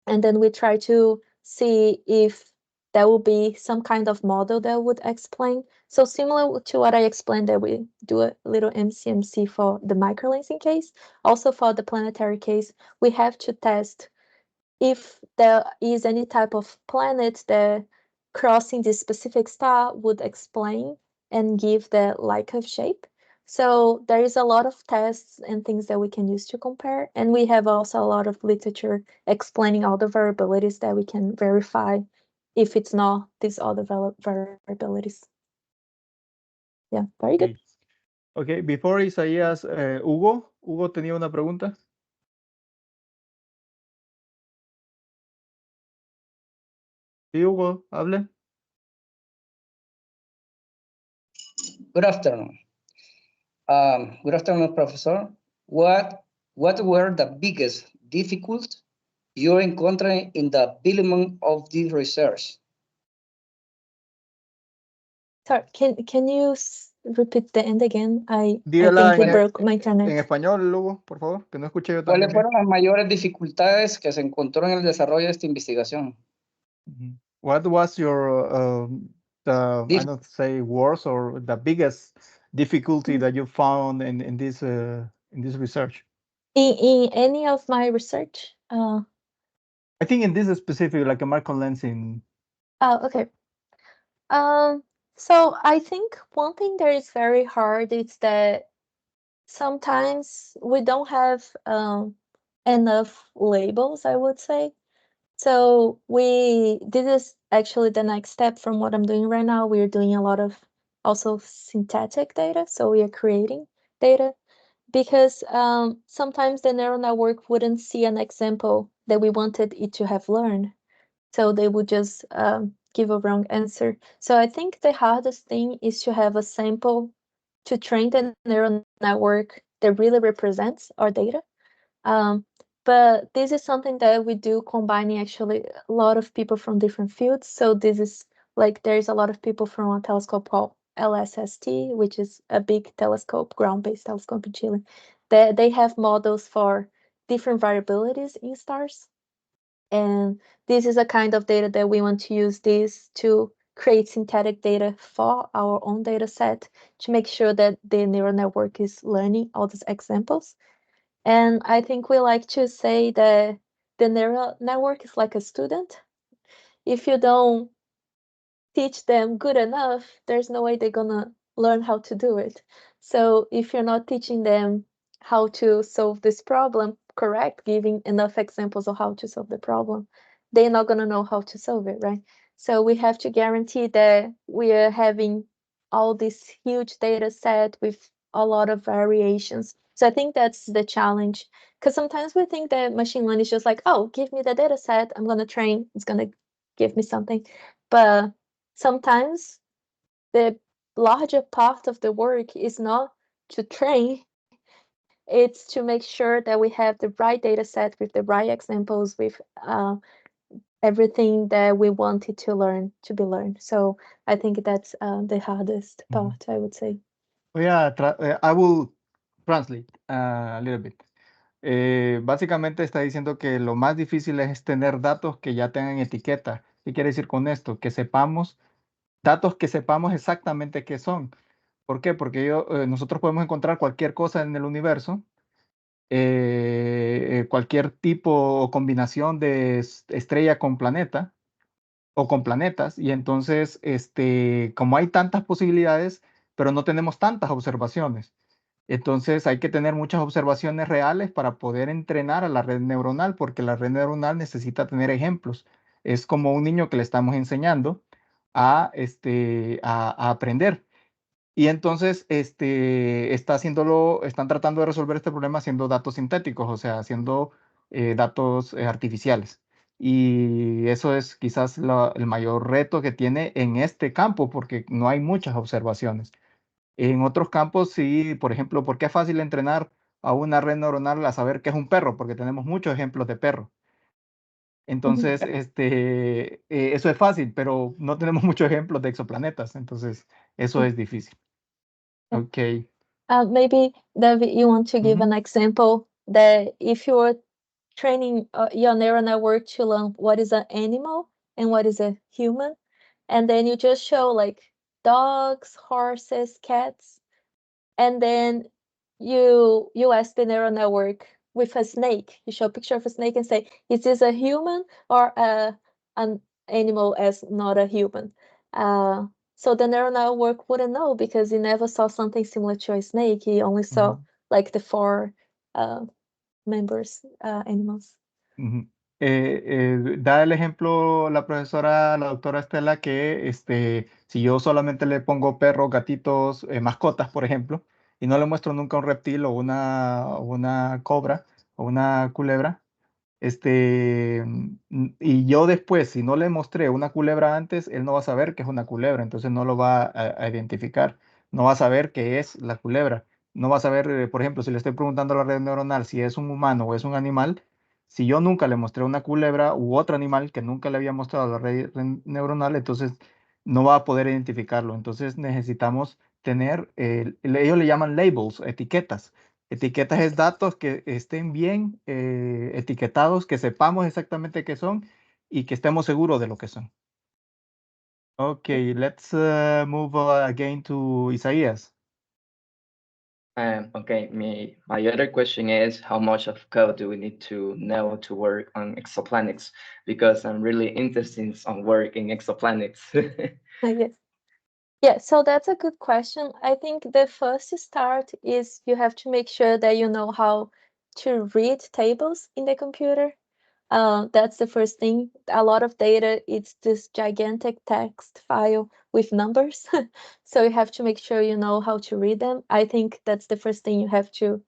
and then we try to see if there will be some kind of model that would explain. So similar to what I explained, that we do a little MCMC for the microlensing case. Also for the planetary case, we have to test if there is any type of planet that crossing this specific star would explain and give the Likert shape. So there is a lot of tests and things that we can use to compare. And we have also a lot of literature explaining all the variabilities that we can verify if it's not these other variabilities. Yeah, very good. Okay, before Isaías, Hugo. Hugo tenía una pregunta. Sí, Hugo, hable. Good afternoon. Good afternoon, Professor. What were the biggest difficulties you encountered in the development of this research? Sorry, can you repeat the end again? I Dígala think we en, broke my en internet. español, Hugo, por favor, que no escuché yo ¿Cuáles también bien. fueron las mayores dificultades que se encontró en el desarrollo de esta investigación? What was your, I Dif- don't say worst or the biggest difficulty that you found in this research? In any of my research? I think in this specific, like a Markov lensing. Oh, okay. So I think one thing that is very hard is that sometimes we don't have enough labels, I would say. So this is actually the next step from what I'm doing right now. We're doing a lot of also synthetic data. So we are creating data because sometimes the neural network wouldn't see an example that we wanted it to have learned. So they would just give a wrong answer. So I think the hardest thing is to have a sample to train the neural network that really represents our data. But this is something that we do combining actually a lot of people from different fields. So this is like there's a lot of people from a telescope called LSST, which is a big telescope, ground-based telescope in Chile. They have models for different variabilities in stars. And this is a kind of data that we want to use this to create synthetic data for our own data set to make sure that the neural network is learning all these examples. And I think we like to say that the neural network is like a student. If you don't teach them good enough, there's no way they're gonna learn how to do it. So if you're not teaching them how to solve this problem correct, giving enough examples of how to solve the problem, they're not gonna know how to solve it, right? So we have to guarantee that we are having all this huge data set with a lot of variations. So I think that's the challenge. Because sometimes we think that machine learning is just like, oh, give me the data set, I'm gonna train, it's gonna give me something. But sometimes the larger part of the work is not to train, it's to make sure that we have the right data set with the right examples, with everything that we wanted to learn to be learned. So I think that's the hardest part, I would say. I will translate a little bit. Básicamente está diciendo que lo más difícil es tener datos que ya tengan etiqueta. ¿Qué quiere decir con esto? Que sepamos, datos que sepamos exactamente qué son. ¿Por qué? Porque nosotros podemos encontrar cualquier cosa en el universo, cualquier tipo o combinación de estrella con planeta o con planetas, y entonces, como hay tantas posibilidades, pero no tenemos tantas observaciones. Entonces hay que tener muchas observaciones reales para poder entrenar a la red neuronal, porque la red neuronal necesita tener ejemplos. Es como un niño que le estamos enseñando a aprender. Y entonces están tratando de resolver este problema haciendo datos sintéticos, o sea, haciendo datos artificiales. Y eso es quizás el mayor reto que tiene en este campo, porque no hay muchas observaciones. En otros campos, sí, por ejemplo, ¿por qué es fácil entrenar a una red neuronal a saber qué es un perro? Porque tenemos muchos ejemplos de perro. Entonces, eso es fácil, pero no tenemos muchos ejemplos de exoplanetas. Entonces, eso es difícil. Yeah. Ok. Maybe, David, you want to give an example that if you were training your neural network to learn what is an animal and what is a human, and then you just show like dogs, horses, cats, and then you ask the neural network with a snake. You show a picture of a snake and say, is this a human or an animal as not a human? So the neural network wouldn't know because he never saw something similar to a snake. He only saw like the four members, animals. Da el ejemplo la profesora, la doctora Estela, que si yo solamente le pongo perros, gatitos, mascotas, por ejemplo, y no le muestro nunca un reptil o una cobra o una culebra, y yo después, si no le mostré una culebra antes, él no va a saber que es una culebra, entonces no lo va a identificar, no va a saber qué es la culebra, no va a saber, por ejemplo, si le estoy preguntando a la red neuronal si es un humano o es un animal, si yo nunca le mostré una culebra u otro animal que nunca le había mostrado a la red neuronal, entonces no va a poder identificarlo. Entonces necesitamos tener, ellos le llaman labels, etiquetas. Etiquetas es datos que estén bien etiquetados, que sepamos exactamente qué son y que estemos seguros de lo que son. Okay, let's move again to Isaías. Okay, my other question is how much of code do we need to know to work on exoplanets? Because I'm really interested on work in exoplanets. Yes. Yeah, so that's a good question. I think the first start is you have to make sure that you know how to read tables in the computer. That's the first thing. A lot of data, it's this gigantic text file with numbers. So you have to make sure you know how to read them. I think that's the first thing you have to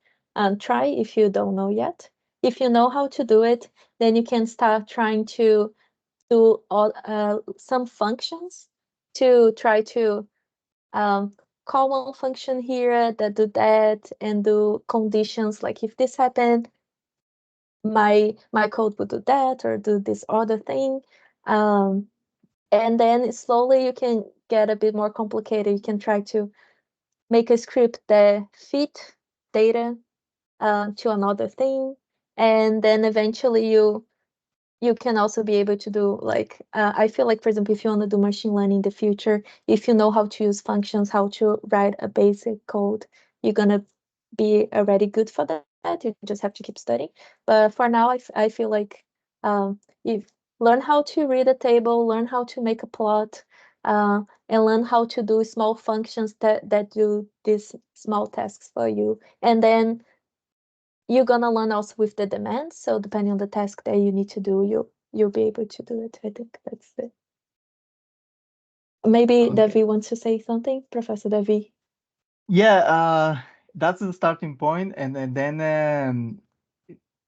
try if you don't know yet. If you know how to do it, then you can start trying to do all some functions to try to um, call one function here that do that and do conditions like if this happened, my code would do that or do this other thing. Um, and then slowly you can get a bit more complicated. You can try to make a script that fit data to another thing. And then eventually you can also be able to do like I feel like, for example, if you want to do machine learning in the future, if you know how to use functions, how to write a basic code, you're gonna be already good for that. You just have to keep studying. But for now, I feel like you learn how to read a table, learn how to make a plot, and learn how to do small functions that do these small tasks for you. And then you're gonna learn also with the demands. So depending on the task that you need to do, you'll be able to do it. I think that's it. Maybe Okay. Devi wants to say something, Professor Devi. Yeah, that's the starting point, and then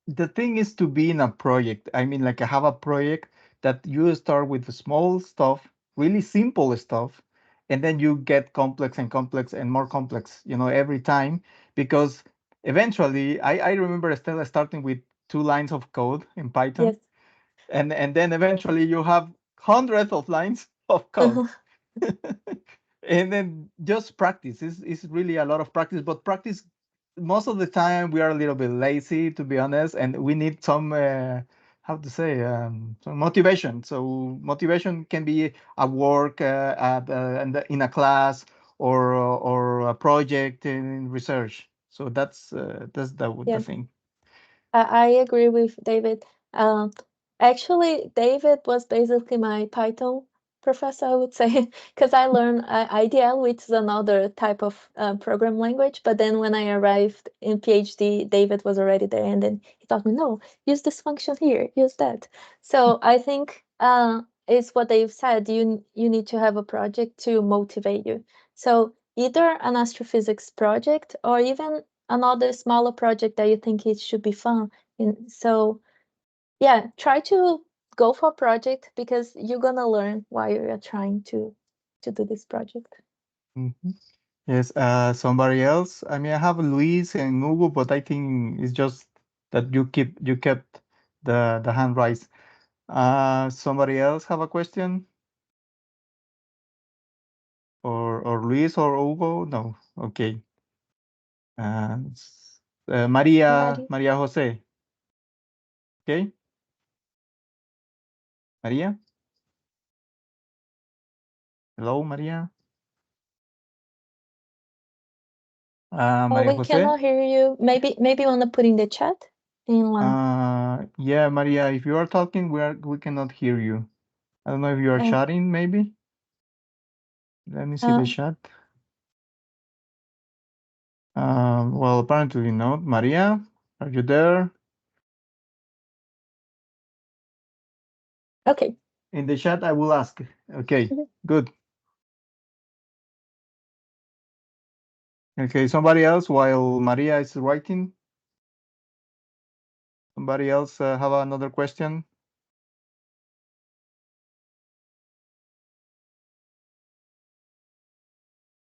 the thing is to be in a project. I mean, like I have a project that you start with the small stuff, really simple stuff, and then you get complex and complex and more complex, every time. Because eventually, I remember Stella starting with 2 lines of code in Python, Yes. and then eventually you have hundreds of lines of code. And then just practice is really a lot of practice, but practice most of the time we are a little bit lazy, to be honest, and we need some how to say some motivation. So motivation can be a work in a class, or a project in research. So that's the Yeah. thing. I agree with David. Um, Actually, David was basically my Python professor, I would say, because I learned IDL, which is another type of program language. But then when I arrived in PhD, David was already there, and then he taught me, no, use this function here, use that. So I think it's what they've said. You need to have a project to motivate you. So either an astrophysics project or even another smaller project that you think it should be fun. And so, yeah, try to go for a project because you're gonna learn while you're trying to do this project. Mhm. Yes, somebody else. I mean, I have Luis and Hugo, but I think it's just that you kept the hand raised. Somebody else have a question? Or Luis or Hugo? No. Okay. Maria Maria. Maria Jose. Okay. Maria. Hello, Maria. Oh, Maria we Jose. cannot hear you. Maybe you wanna put in the chat in line. Yeah, Maria. If you are talking, we cannot hear you. I don't know if you are Uh, chatting. Maybe. Let me see the uh, chat. Well, apparently not. Maria, are you there? okay. In the chat, I will ask. Okay, Mhm. good. Okay, somebody else while Maria is writing. Somebody else have another question?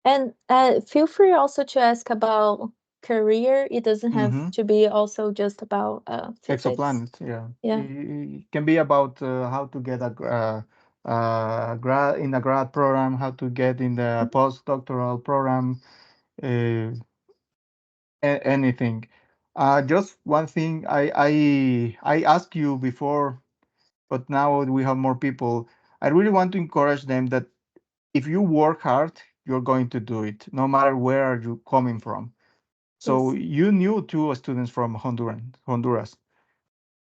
And feel free also to ask about career. It doesn't have Mm-hmm. to be also just about physics. Exoplanet, yeah. Yeah. It can be about how to get grad in a grad program, how to get in the Mhm. postdoctoral program, uh, anything. Just one thing I asked you before, but now we have more people. I really want to encourage them that if you work hard, you're going to do it, no matter where are you coming from. So Yes. you knew two students from Honduras.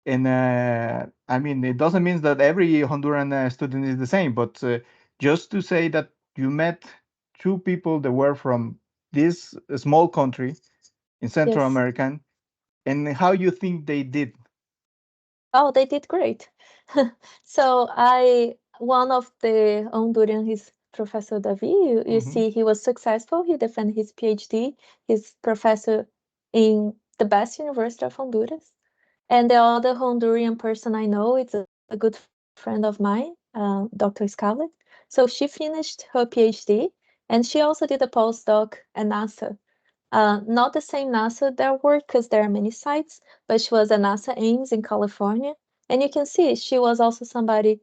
And I mean, it doesn't mean that every Honduran student is the same, but just to say that you met two people that were from this small country in Central Yes. America, and how you think they did. Oh, they did great. So one of the Honduran, his Professor David, you Mhm. see, he was successful. He defended his PhD. He's professor in the best university of Honduras. And the other Honduran person I know, it's a good friend of mine, Dr. Scarlett. So she finished her PhD, and she also did a postdoc at NASA. Not the same NASA that work because there are many sites, but she was at NASA Ames in California. And you can see she was also somebody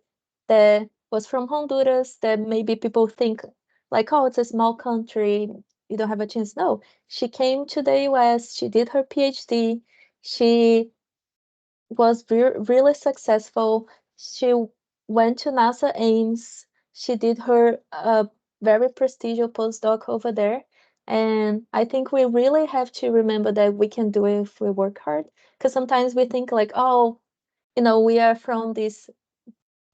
that was from Honduras that maybe people think like, oh, it's a small country, you don't have a chance. No, she came to the US, she did her PhD, she was really successful. She went to NASA Ames. She did her very prestigious postdoc over there. And I think we really have to remember that we can do it if we work hard. Because sometimes we think like, oh, we are from this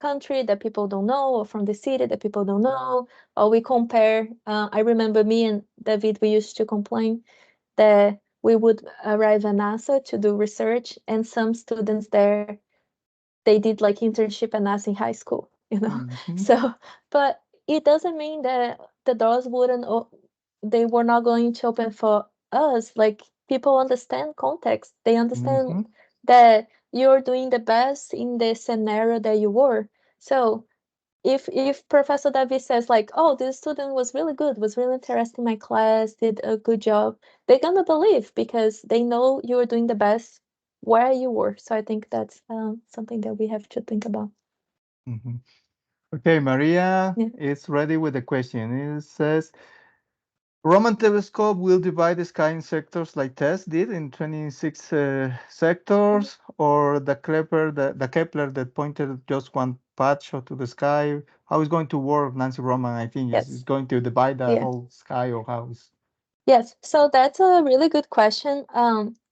country that people don't know, or from the city that people don't know, or we compare. I remember me and David, we used to complain that we would arrive at NASA to do research, and some students there, they did like internship at NASA in high school, Mhm. So, but it doesn't mean that the doors wouldn't, they were not going to open for us. Like people understand context. They understand Mhm. that you're doing the best in the scenario that you were. So if Professor David says like, oh, this student was really good, was really interested in my class, did a good job, they're gonna believe because they know you are doing the best where you were. So I think that's something that we have to think about. Mhm. Okay, Maria Yeah. is ready with the question. It says, Roman telescope will divide the sky in sectors like TESS did in 26 sectors, or the Kepler that pointed just one patch to the sky. How is going to work, Nancy Roman? I think is Yes. going to divide the Yeah. whole sky, or how is? Yes. So that's a really good question.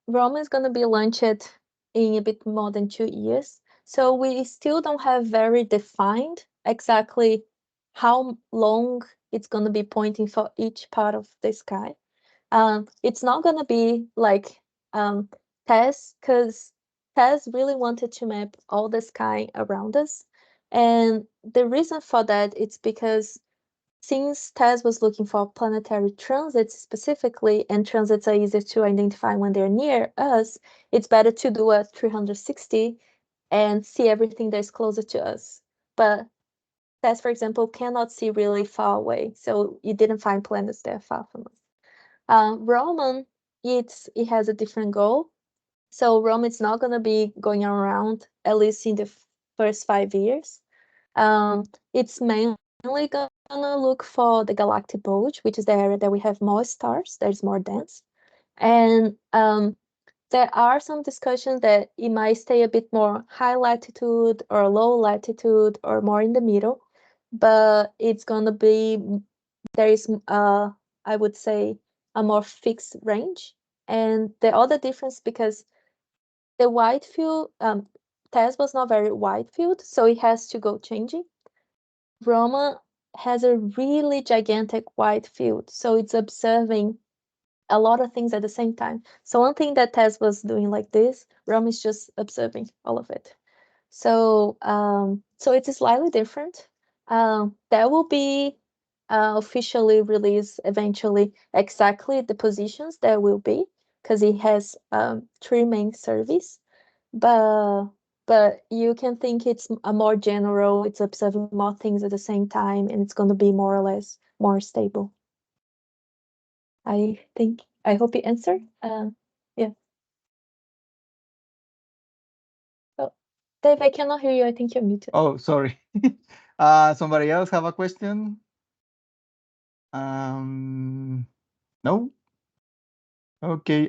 Rome is gonna be launched in a bit more than 2 years. So we still don't have very defined exactly how long it's gonna be pointing for each part of the sky. It's not gonna be like TESS, because TESS really wanted to map all the sky around us. And the reason for that it's because since TESS was looking for planetary transits specifically, and transits are easier to identify when they're near us, it's better to do a 360 and see everything that's closer to us. But TESS, for example, cannot see really far away, so you didn't find planets that far from us. Roman, it has a different goal. So Rome is not gonna be going around at least in the first 5 years. It's mainly gonna look for the galactic bulge, which is the area that we have more stars, that is more dense. And there are some discussions that it might stay a bit more high latitude or low latitude or more in the middle, but it's gonna be, there is I would say a more fixed range. And the other difference, because the wide field, TESS was not very wide field, so it has to go changing. Roma has a really gigantic wide field, so it's observing a lot of things at the same time. So one thing that TESS was doing like this, Roma is just observing all of it. So so it is slightly different. That will be officially released eventually exactly the positions there will be, because it has three main surveys. But you can think it's a more general, it's observing more things at the same time, and it's going to be more or less more stable. I hope it answered. Yeah. Oh, Dave, I cannot hear you. I think you're muted. Oh, sorry. Somebody else have a question? No. Okay.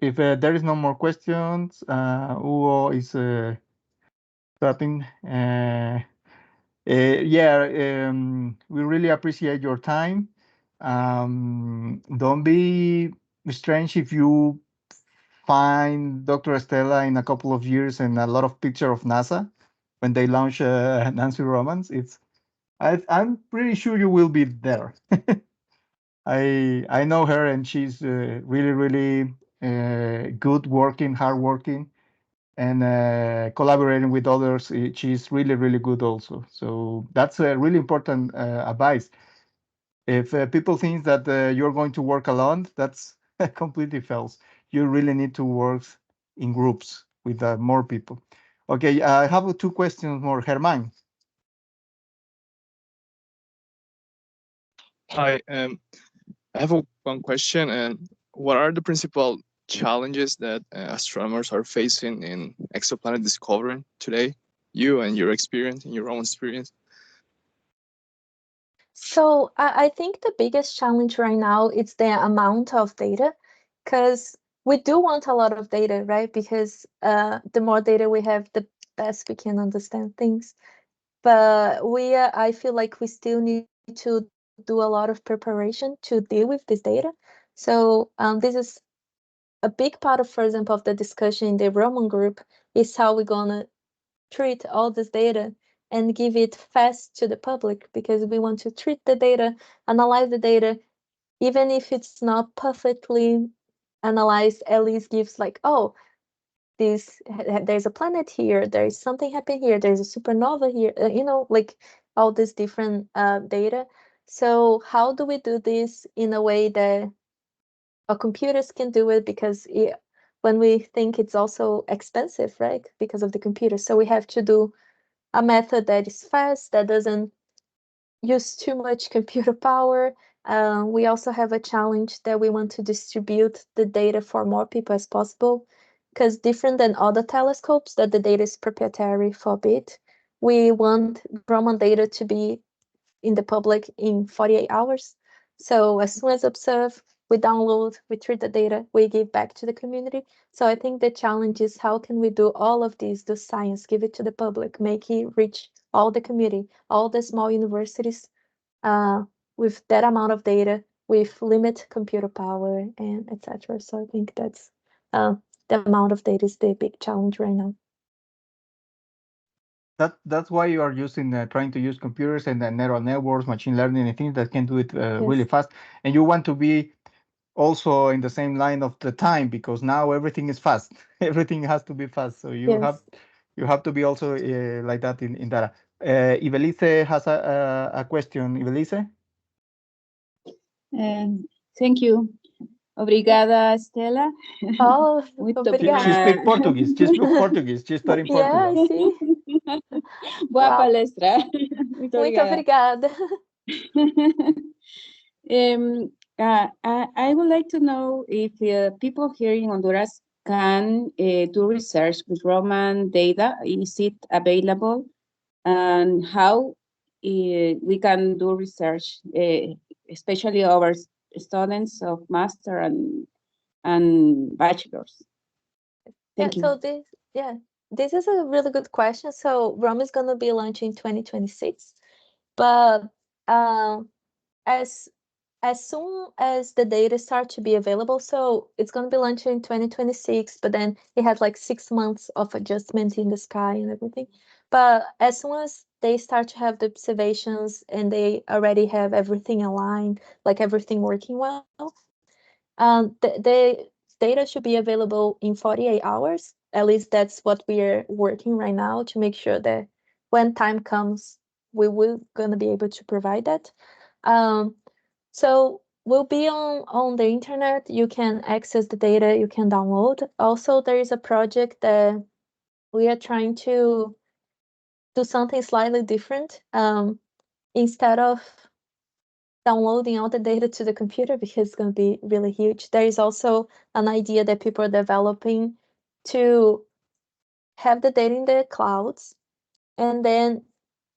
If there is no more questions, Hugo is starting. Yeah, we really appreciate your time. Don't be strange if you find Dr. Estela in a couple of years and a lot of picture of NASA when they launch Nancy Romans. I'm pretty sure you will be there. I know her and she's really good working, hard working, and collaborating with others. She's really good also. So that's a really important advice. If people think that you're going to work alone, that's completely false. You really need to work in groups with more people. Okay, I have two questions more. Germán. Hi, I have one question. And what are the principal challenges that astronomers are facing in exoplanet discovery today? You and your experience, in your own experience. So I think the biggest challenge right now is the amount of data, because we do want a lot of data, right? Because the more data we have, the best we can understand things. But I feel like we still need to do a lot of preparation to deal with this data. So this is a big part of, for example, of the discussion in the Roman group is how we're gonna treat all this data and give it fast to the public, because we want to treat the data, analyze the data, even if it's not perfectly analyzed, at least gives like, oh, there's a planet here, there's something happening here, there's a supernova here, like all this different data. So how do we do this in a way that our computers can do it? Because when we think it's also expensive, right, because of the computer, so we have to do a method that is fast, that doesn't use too much computer power. We also have a challenge that we want to distribute the data for more people as possible, because different than other telescopes that the data is proprietary for a bit, we want Raman data to be in the public in 48 hours. So as soon as observed, we download, we treat the data, we give back to the community. So I think the challenge is how can we do all of these, do science, give it to the public, make it reach all the community, all the small universities with that amount of data, with limited computer power and etc. So I think that's the amount of data is the big challenge right now. That's why you are using trying to use computers and neural networks, machine learning, and things that can do it really fast. And you want to be also in the same line of the time, because now everything is fast. Everything has to be fast. So you have to be also like that in data. Ibelice has a question. Ibelice? Thank you. Obrigada, Estela. Oh, Muito obrigada. She speaks Portuguese. She speaks Portuguese. She's studying Portugal. Yeah, I see. Boa Wow. palestra. Muito obrigada. I would like to know if people here in Honduras can do research with Roman data. Is it available? And how we can do research, especially our students of master and bachelors. Thank you. So this is a really good question. So Rome is going to be launching 2026, but as soon as the data start to be available, so it's going to be launching in 2026, but then it has like 6 months of adjustment in the sky and everything. But as soon as they start to have the observations and they already have everything aligned, like everything working well, the data should be available in 48 hours. At least that's what we're working right now to make sure that when time comes, we will gonna be able to provide that. So we'll be on the internet. You can access the data, you can download. Also, there is a project that we are trying to do something slightly different. Instead of downloading all the data to the computer, because it's going to be really huge, there is also an idea that people are developing to have the data in the clouds, and then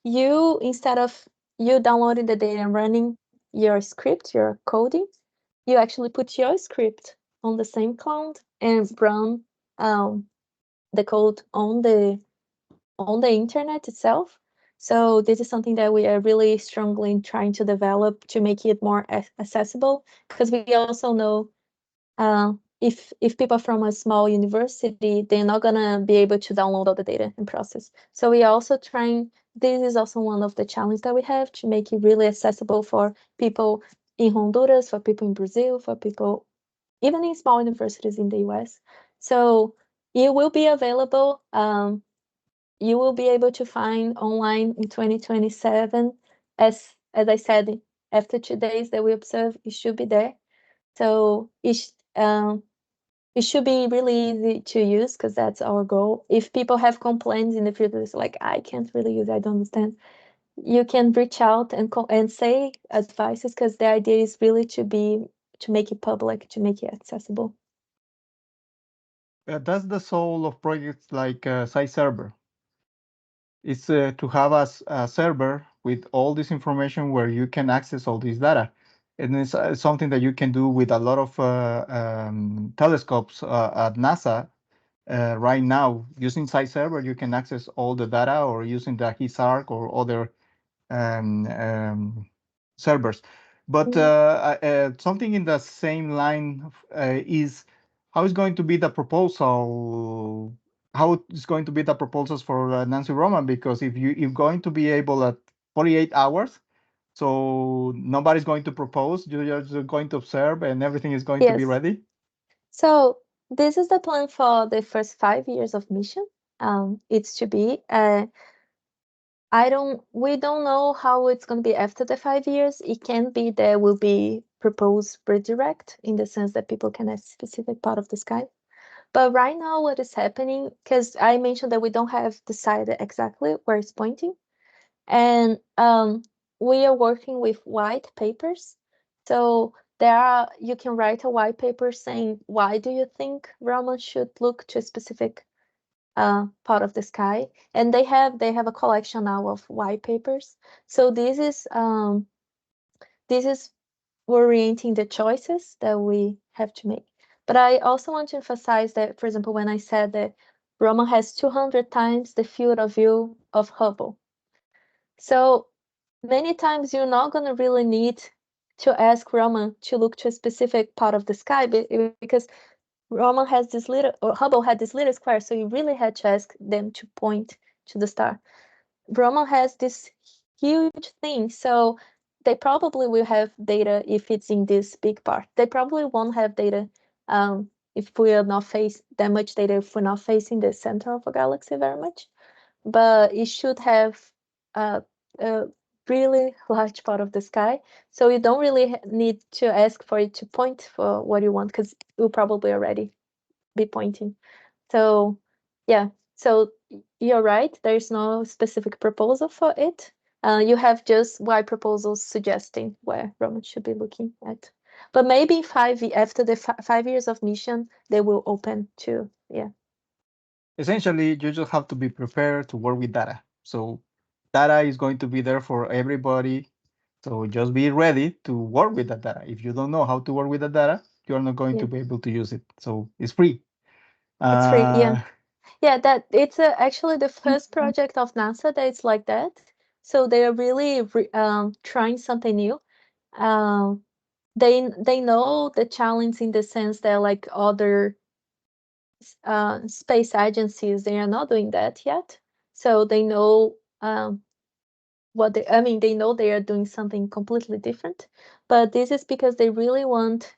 instead of you downloading the data and running your script, your coding, you actually put your script on the same cloud and run the code on the internet itself. So this is something that we are really strongly trying to develop to make it more accessible, because we also know if people from a small university, they're not gonna be able to download all the data and process. So we are also trying, this is also one of the challenges that we have, to make it really accessible for people in Honduras, for people in Brazil, for people even in small universities in the US. So it will be available. You will be able to find online in 2027. As I said, after 2 days that we observe, it should be there. So it should be really easy to use, because that's our goal. If people have complaints in the future, it's like, I can't really use it, I don't understand, you can reach out and say advices, because the idea is really to make it public, to make it accessible. That's the soul of projects like Site Server. It's to have a server with all this information where you can access all this data. And it's something that you can do with a lot of telescopes at NASA. Right now, using Site Server, you can access all the data, or using the HISARC or other servers. But something in the same line is how is going to be the proposal? How is going to be the proposals for Nancy Roman? Because if you're going to be able at 48 hours, so nobody's going to propose. You're just going to observe, and everything is going to be Yes. ready. So this is the plan for the first 5 years of mission. It's to be. We don't know how it's going to be after the 5 years. It can be there will be proposed redirect, in the sense that people can ask specific part of the sky. But right now, what is happening, because I mentioned that we don't have decided exactly where it's pointing, and we are working with white papers. So you can write a white paper saying, why do you think Roman should look to a specific part of the sky? And they have a collection now of white papers. So this is orienting the choices that we have to make. But I also want to emphasize that, for example, when I said that Roman has 200 times the field of view of Hubble. So many times you're not going to really need to ask Roman to look to a specific part of the sky, because Roman has this little, or Hubble had this little square, so you really had to ask them to point to the star. Roman has this huge thing, so they probably will have data if it's in this big part. They probably won't have data if we are not that much data if we're not facing the center of a galaxy very much. But it should have a really large part of the sky, so you don't really need to ask for it to point for what you want, because it will probably already be pointing. So yeah, so you're right, there's no specific proposal for it. You have just white proposals suggesting where Roman should be looking at. But maybe after the 5 years of mission, they will open to, yeah. Essentially, you just have to be prepared to work with data. So data is going to be there for everybody. So just be ready to work with that data. If you don't know how to work with the data, you're not going to be able to use it. So it's free. It's free, yeah. Yeah, that it's actually the first project of NASA that it's like that. So they are really trying something new. They know the challenge, in the sense that, like, other space agencies, they are not doing that yet. So they know they know they are doing something completely different. But this is because they really want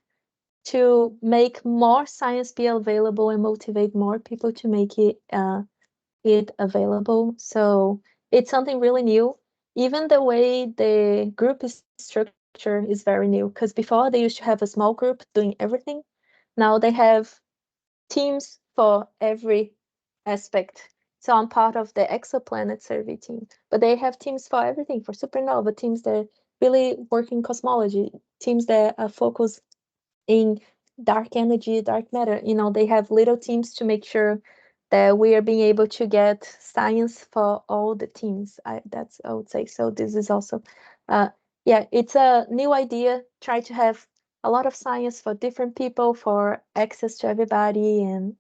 to make more science be available and motivate more people to make it available. So it's something really new. Even the way the group is structured is very new, because before they used to have a small group doing everything. Now they have teams for every aspect. So I'm part of the Exoplanet survey team, but they have teams for everything, for supernova, teams that really work in cosmology, teams that are focused in dark energy, dark matter. They have little teams to make sure that we are being able to get science for all the teams. I would say. So this is also, it's a new idea. Try to have a lot of science for different people, for access to everybody, and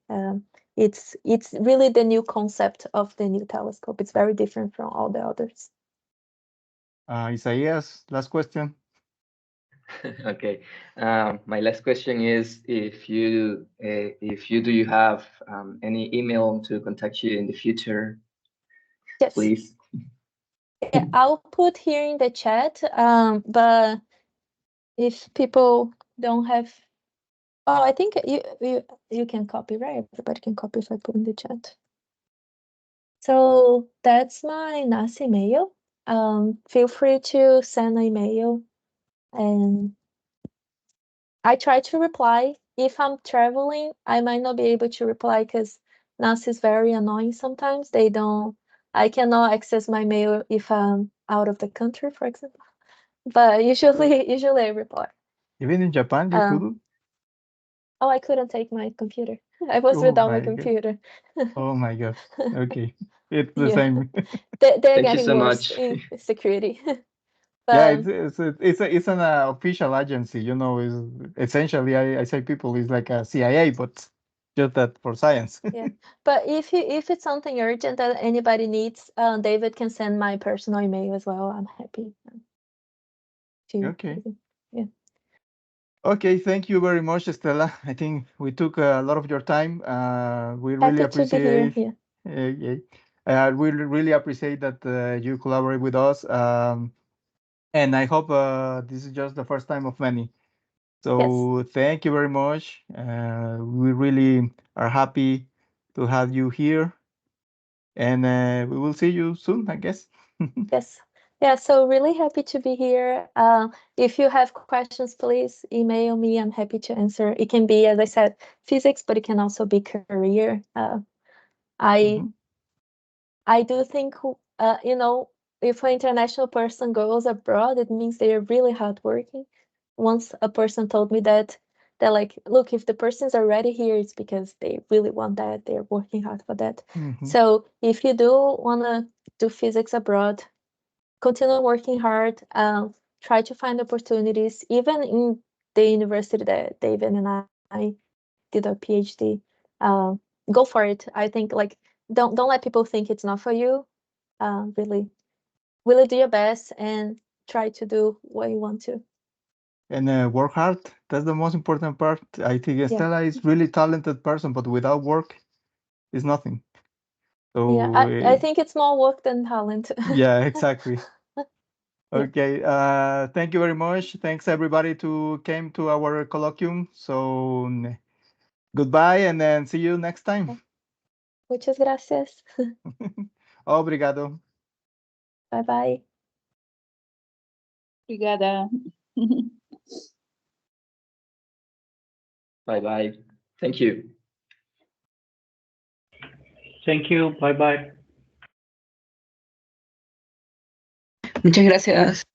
it's really the new concept of the new telescope. It's very different from all the others. Isaías, last question. Okay. My last question is if you do you have any email to contact you in the future, Yes. please? Yeah, I'll put here in the chat. But if people don't have, I think you can copy, right? Everybody can copy if I put in the chat. So that's my NAS email. Feel free to send an email, and I try to reply. If I'm traveling, I might not be able to reply because NAS is very annoying sometimes. I cannot access my mail if I'm out of the country, for example. But usually I reply. Even in Japan, you couldn't? Oh, I couldn't take my computer. I was Oh without my my God. computer. Oh my God. Okay. It's the Yeah. same. They're Thank you getting so worse much. in security. Yeah, But it's an official agency, you know, is essentially I say people is like a CIA, but just that for science. yeah. But if it's something urgent that anybody needs, David can send my personal email as well. I'm happy to. Okay. Yeah. Okay, thank you very much, Estela. I think we took a lot of your time. We really Happy to be here. appreciate. Yeah. We really appreciate that you collaborate with us. And I hope this is just the first time of many. So thank you very much. We really are happy to have you here, and we will see you soon, I guess. Yes. Yeah, so really happy to be here. If you have questions, please email me. I'm happy to answer. It can be, as I said, physics, but it can also be career. I do think, if an international person goes abroad, it means they are really hardworking. Once a person told me that they're like, look, if the person's already here, it's because they really want that. They're working hard for that. So if you do want to do physics abroad, continue working hard. Try to find opportunities, even in the university that David and I did a PhD. Go for it. I think don't let people think it's not for you. Really do your best and try to do what you want to. And work hard. That's the most important part. I think Estela is really talented person, but without work, is nothing. So I think it's more work than talent. yeah, exactly. Okay. Thank you very much. Thanks everybody to came to our colloquium. So goodbye, and then see you next time. Muchas gracias. Obrigado. Bye bye. Obrigada. Bye bye. Thank you. Thank you. Bye bye. Muchas gracias.